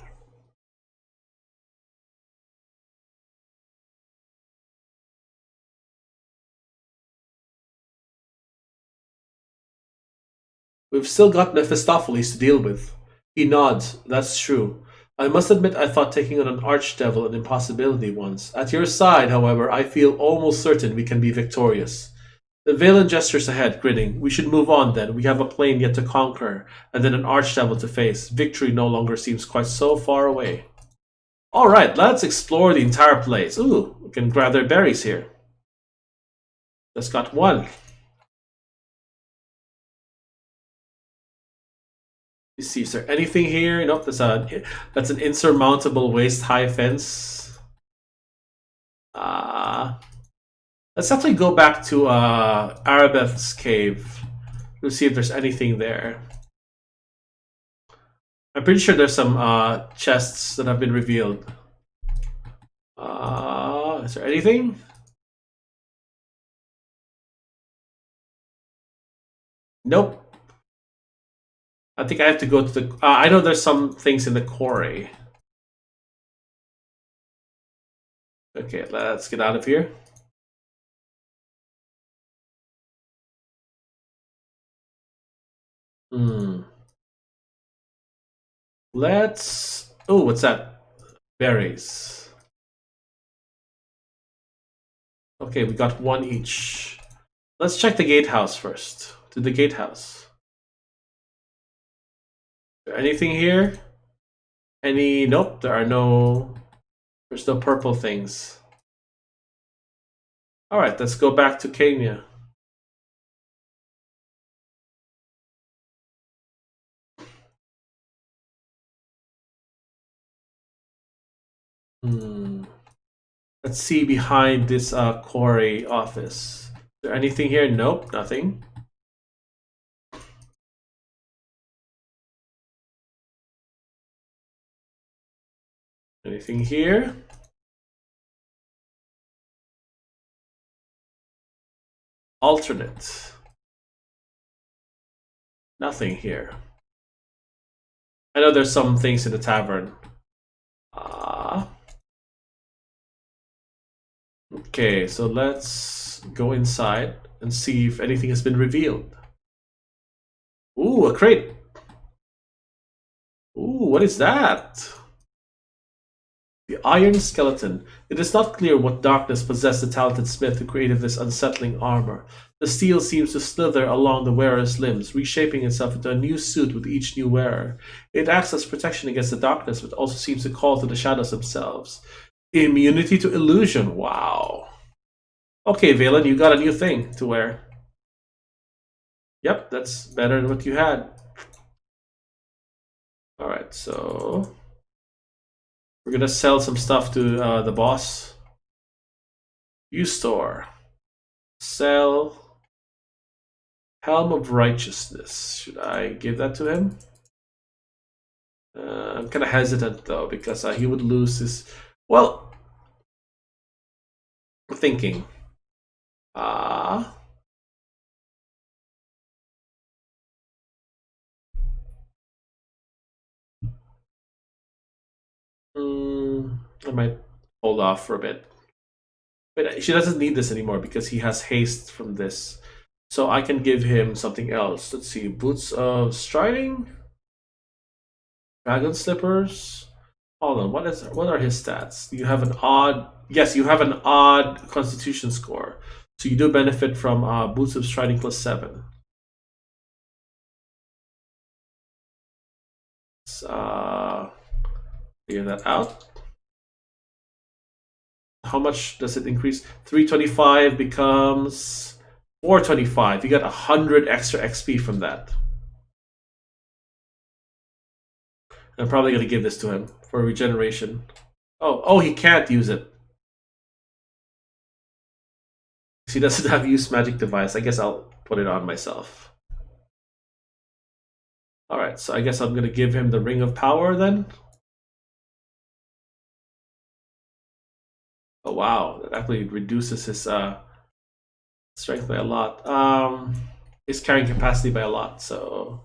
We've still got Mephistopheles to deal with. He nods. That's true. I must admit I thought taking on an archdevil an impossibility once. At your side, however, I feel almost certain we can be victorious. The Valen gestures ahead, grinning. We should move on then. We have a plane yet to conquer, and then an archdevil to face. Victory no longer seems quite so far away. Alright, let's explore the entire place. Ooh, we can grab their berries here. Just got one. You see, is there anything here? Nope, that's an insurmountable waist-high fence. Let's actually go back to Aribeth's cave to see if there's anything there. I'm pretty sure there's some chests that have been revealed. Is there anything? Nope. I think I have to go to the... I know there's some things in the quarry. Okay, let's get out of here. Let's... Oh, what's that? Berries. Okay, we got one each. Let's check the gatehouse first. To the gatehouse. Is there anything here? Any... Nope, there are no... There's no purple things. Alright, let's go back to Cania. Let's see behind this quarry office. Is there anything here? Nope, nothing. Anything here? Alternate. Nothing here. I know there's some things in the tavern. Okay, so let's go inside and see if anything has been revealed. Ooh, a crate. Ooh, what is that? The iron skeleton. It is not clear what darkness possessed the talented smith who created this unsettling armor. The steel seems to slither along the wearer's limbs, reshaping itself into a new suit with each new wearer. It acts as protection against the darkness, but also seems to call to the shadows themselves. Immunity to illusion. Wow. Okay, Valen, you got a new thing to wear. Yep, that's better than what you had. Alright, so we're gonna sell some stuff to the boss. Use store. Sell Helm of Righteousness. Should I give that to him? I'm kind of hesitant though because he would lose his. Well, thinking. I might hold off for a bit. But she doesn't need this anymore because he has haste from this. So I can give him something else. Let's see. Boots of Striding? Dragon Slippers? Hold on. What are his stats? You have an odd... Yes, you have an odd Constitution score. So you do benefit from Boots of Striding plus 7. Figure that out. How much does it increase? 325 becomes 425. You get 100 extra XP from that. I'm probably going to give this to him for regeneration. Oh, he can't use it. He doesn't have use magic device. I guess I'll put it on myself. Alright, so I guess I'm going to give him the Ring of Power then. Oh wow, that actually reduces his strength by a lot. His carrying capacity by a lot, so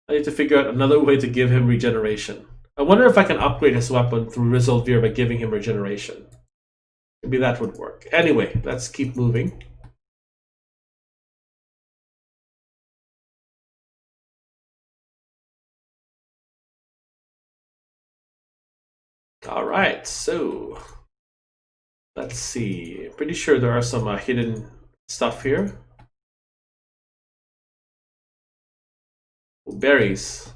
I need to figure out another way to give him regeneration. I wonder if I can upgrade his weapon through Resolve by giving him regeneration. Maybe that would work. Anyway, let's keep moving. Alright, so let's see. Pretty sure there are some hidden stuff here. Berries.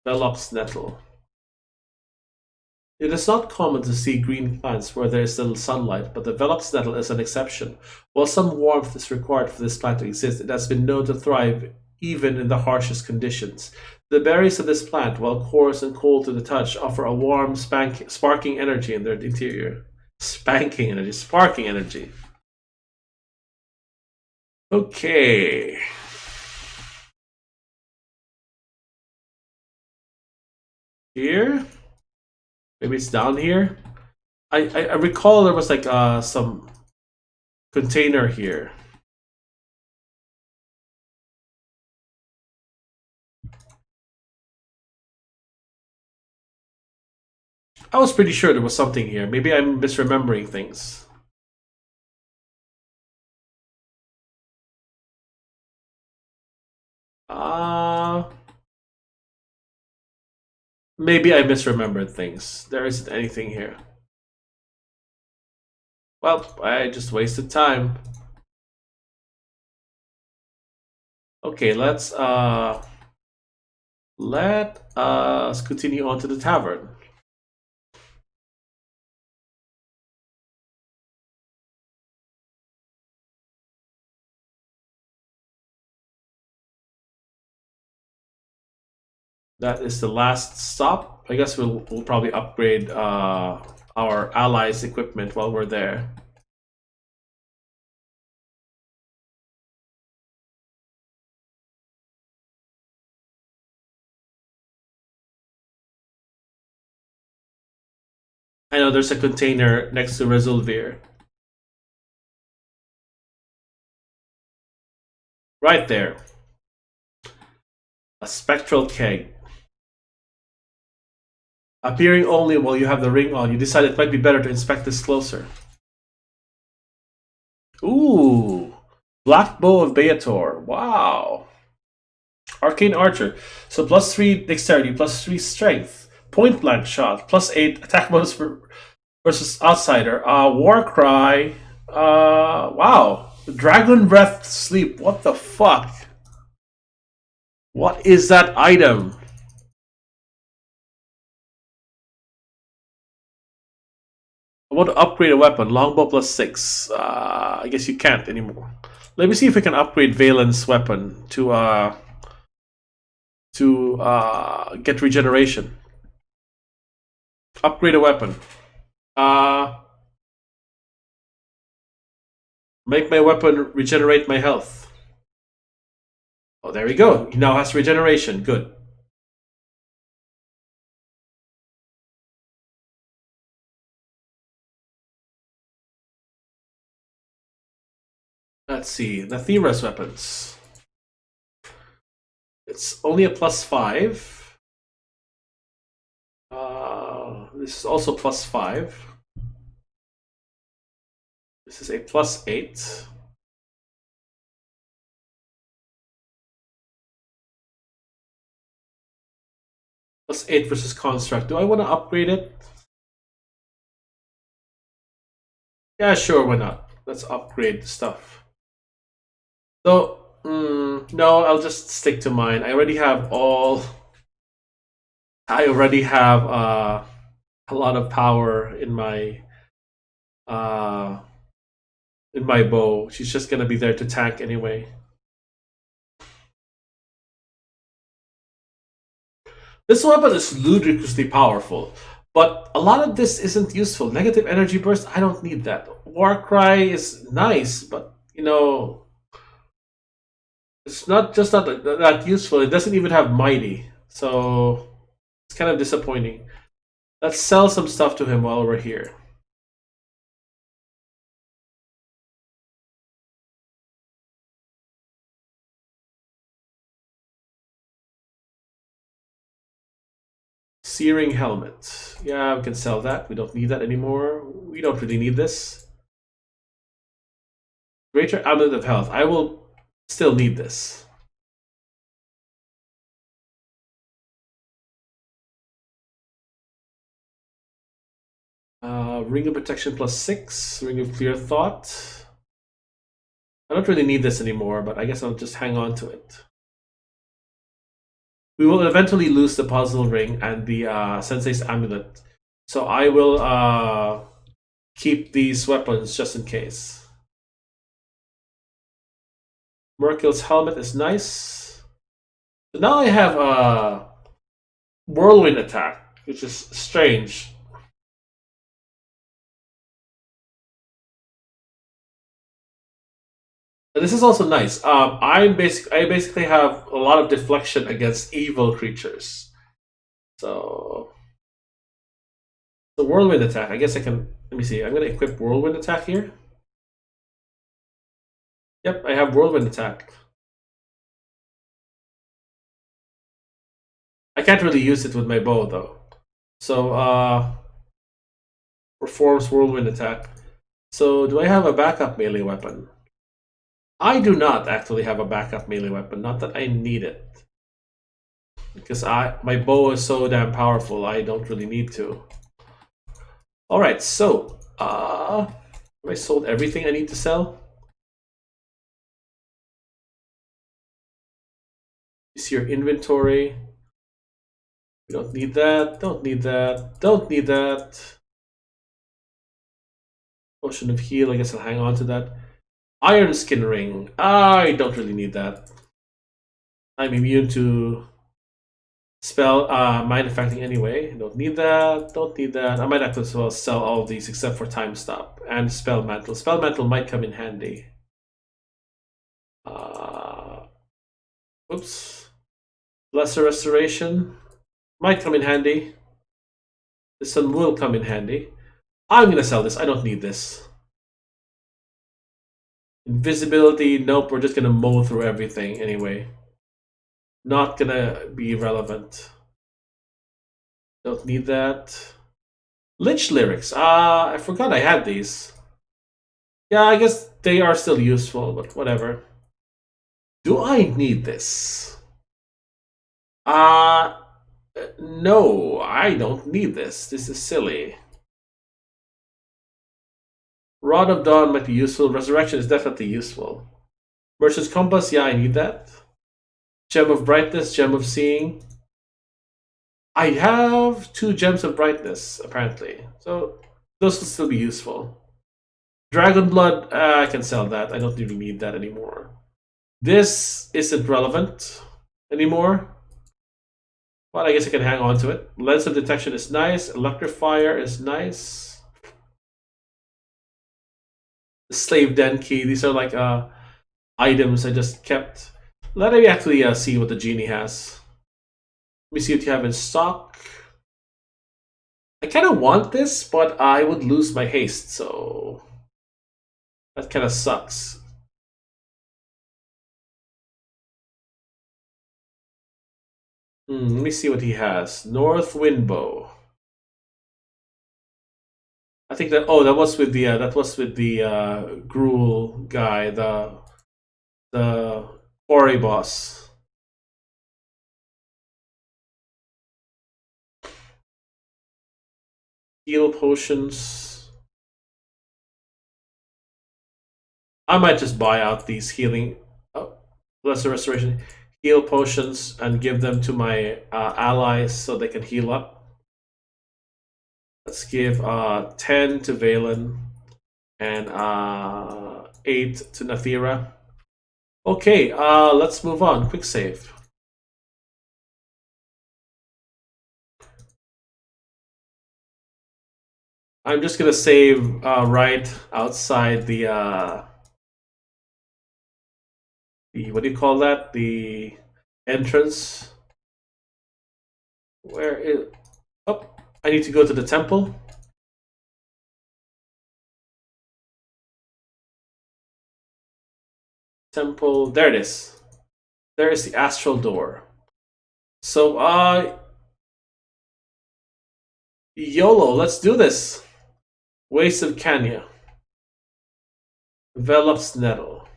Velops nettle. It is not common to see green plants where there is little sunlight, but the Velops nettle is an exception. While some warmth is required for this plant to exist, it has been known to thrive even in the harshest conditions. The berries of this plant, while coarse and cold to the touch, offer a warm, sparking energy in their interior. Sparking energy. Okay. Here? Maybe it's down here? I recall there was like some container here. I was pretty sure there was something here. Maybe I'm misremembering things. Maybe I misremembered things. There isn't anything here. Well, I just wasted time. Okay, let us continue on to the tavern. That is the last stop. I guess we'll probably upgrade our allies' equipment while we're there. I know there's a container next to Resolvir. Right there. A spectral keg. Appearing only while you have the ring on, you decide it might be better to inspect this closer. Ooh! Black Bow of Baator. Wow. Arcane Archer. So plus 3 dexterity, plus 3 strength. Point blank shot. Plus 8 attack bonus versus outsider. War Cry. Wow. Dragon Breath Sleep. What the fuck? What is that item? want to upgrade a weapon. Longbow plus 6. I guess you can't anymore. Let me see if I can upgrade Valen's weapon to get regeneration. Upgrade a weapon. Make my weapon regenerate my health. Oh, there we go. He now has regeneration. Good. Let's see. Nathira's weapons. It's only a +5. This is also +5. This is a +8. +8 versus construct. Do I want to upgrade it? Yeah, sure, why not? Let's upgrade the stuff. So, no, I'll just stick to mine. I already have a lot of power in my bow. She's just gonna be there to tank anyway. This weapon is ludicrously powerful, but a lot of this isn't useful. Negative energy burst, I don't need that. Warcry is nice, but it's not that useful. It doesn't even have mighty, so it's kind of disappointing. Let's sell some stuff to him while we're here. Searing helmet. Yeah, we can sell that. We don't need that anymore. We don't really need this. Greater Amulet of Health. I will still need this. Ring of Protection +6. Ring of Clear Thought. I don't really need this anymore, but I guess I'll just hang on to it. We will eventually lose the puzzle ring and the Sensei's amulet. So I will keep these weapons just in case. Merkil's helmet is nice. So now I have a Whirlwind Attack, which is strange. And this is also nice. I basically have a lot of deflection against evil creatures. So the Whirlwind Attack. I guess I can. Let me see. I'm going to equip Whirlwind Attack here. Yep, I have Whirlwind Attack. I can't really use it with my bow though. So performs Whirlwind Attack. So do I have a backup melee weapon? I do not actually have a backup melee weapon. Not that I need it, because my bow is so damn powerful. I don't really need to. All right, so have I sold everything I need to sell? Is your inventory? We don't need that. Don't need that. Don't need that. Potion of heal. I guess I'll hang on to that. Iron skin ring. I don't really need that. I'm immune to spell mind affecting anyway. Don't need that. Don't need that. I might have to as well sell all of these except for time stop and spell mantle. Spell mantle might come in handy. Oops. Lesser restoration might come in handy. This one will come in handy. I'm gonna sell this. I don't need this. Invisibility, nope, we're just gonna mow through everything anyway. Not gonna be relevant. Don't need that. Lich lyrics. I forgot I had these. Yeah, I guess they are still useful, but whatever. Do I need this? No, I don't need this. This is silly. Rod of Dawn might be useful. Resurrection is definitely useful. Merchant's Compass, yeah, I need that. Gem of Brightness, Gem of Seeing. I have 2 Gems of Brightness, apparently. So Those will still be useful. Dragon Blood, I can sell that. I don't really need that anymore. This isn't relevant anymore. But I guess I can hang on to it. Lens of Detection is nice. Electrifier is nice. The Slave Den Key. These are like items I just kept. Let me actually see what the genie has. Let me see what you have in stock. I kind of want this, but I would lose my haste, so that kind of sucks. Let me see what he has. North Windbow. I think that that was with the Gruul guy, the Quarry boss. Heal potions. I might just buy out these healing, lesser restoration, heal potions and give them to my allies so they can heal up. Let's give 10 to Valen and 8 to Nathira. Okay, let's move on. Quick save. I'm just gonna save right outside the what do you call that? The entrance. Where is? Oh, I need to go to the temple. Temple. There it is. There is the astral door. So, YOLO, let's do this. Waste of Cania. Velops Nettle.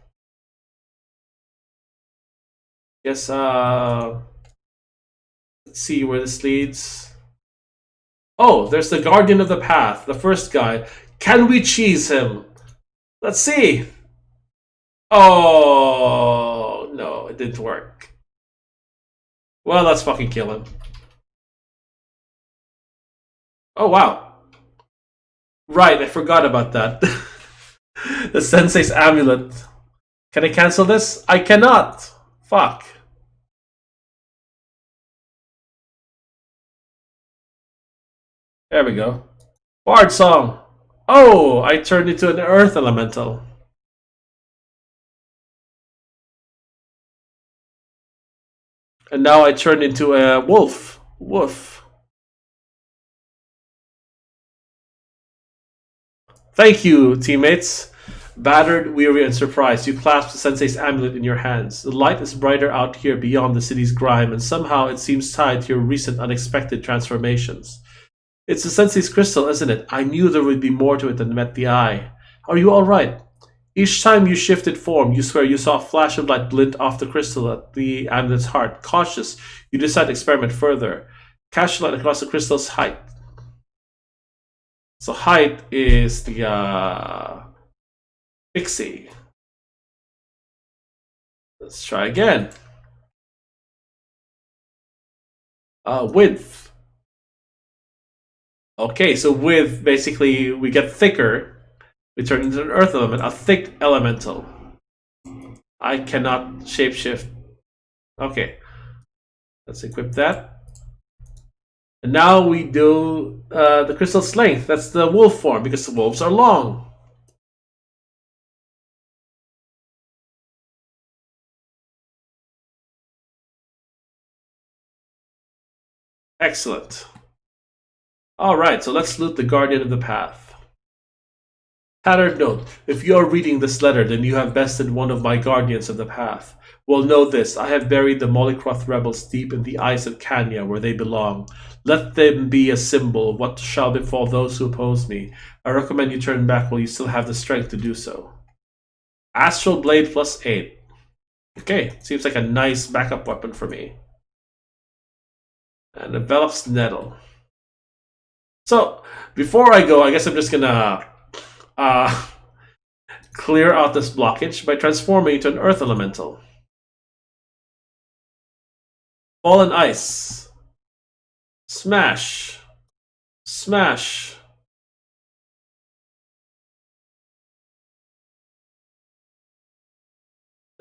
Yes, let's see where this leads. Oh, there's the Guardian of the Path, the first guy. Can we cheese him? Let's see. Oh, no, it didn't work. Well, let's fucking kill him. Oh, wow. Right, I forgot about that. The Sensei's Amulet. Can I cancel this? I cannot. Fuck. There we go. Bard Song. Oh, I turned into an Earth Elemental. And now I turned into a wolf. Woof. Thank you, teammates. Battered, weary, and surprised, you clasp the Sensei's amulet in your hands. The light is brighter out here beyond the city's grime, and somehow it seems tied to your recent unexpected transformations. It's the Sensei's crystal, isn't it? I knew there would be more to it than met the eye. Are you alright? Each time you shifted form, you swear you saw a flash of light glint off the crystal at the amulet's heart. Cautious, you decide to experiment further. Cast your light across the crystal's height. So height is the pixie. Let's try again. Width. Okay, so width, basically, we get thicker. We turn into an earth element, a thick elemental. I cannot shapeshift. Okay. Let's equip that. And now we do the crystal's length. That's the wolf form, because the wolves are long. Excellent. Alright, so let's loot the Guardian of the Path. Tattered note. If you are reading this letter, then you have bested one of my Guardians of the Path. Well, know this. I have buried the Molikroth rebels deep in the eyes of Cania, where they belong. Let them be a symbol of what shall befall those who oppose me. I recommend you turn back while you still have the strength to do so. Astral Blade plus 8. Okay, seems like a nice backup weapon for me. And Envelops Nettle. So, before I go, I guess I'm just gonna clear out this blockage by transforming into an Earth Elemental. Fallen Ice. Smash. Smash.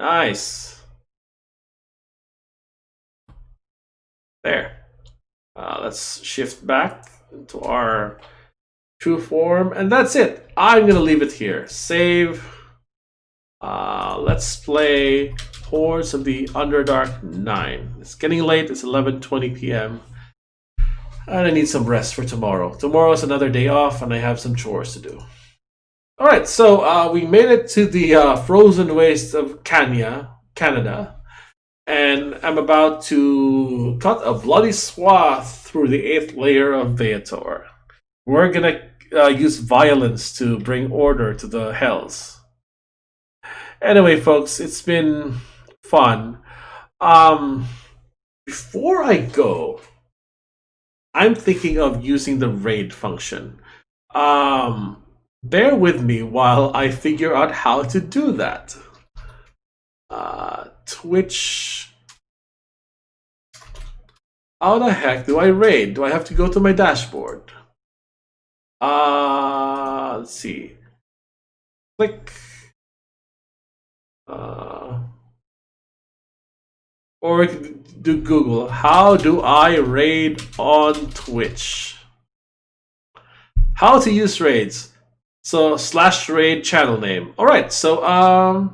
Nice. There. Let's shift back into our true form, and that's it. I'm gonna leave it here. Save. Let's play Hordes of the Underdark 9. It's getting late. It's 11:20 p.m. and I need some rest for tomorrow. Tomorrow's another day off, and I have some chores to do. All right, so we made it to the frozen waste of Cania, Canada, and I'm about to cut a bloody swath through the eighth layer of Baator. We're gonna use violence to bring order to the hells. Anyway, folks, it's been fun. Um, Before I go, I'm thinking of using the raid function. Bear with me while I figure out how to do that. Twitch. How the heck do I raid? Do I have to go to my dashboard? Let's see. Click. Or we could do Google. How do I raid on Twitch? How to use raids. So /raid channel name. Alright, so I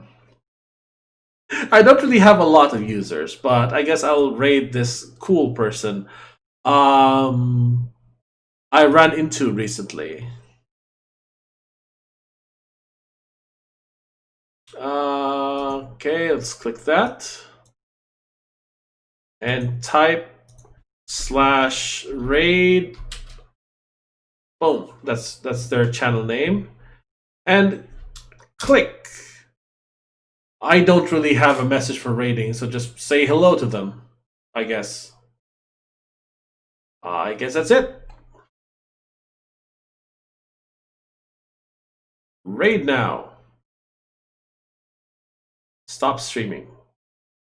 don't really have a lot of users, but I guess I'll raid this cool person I ran into recently. Okay, let's click that. And type /raid. Boom. That's their channel name. And click. I don't really have a message for raiding, so just say hello to them, I guess. I guess that's it. Raid now. Stop streaming.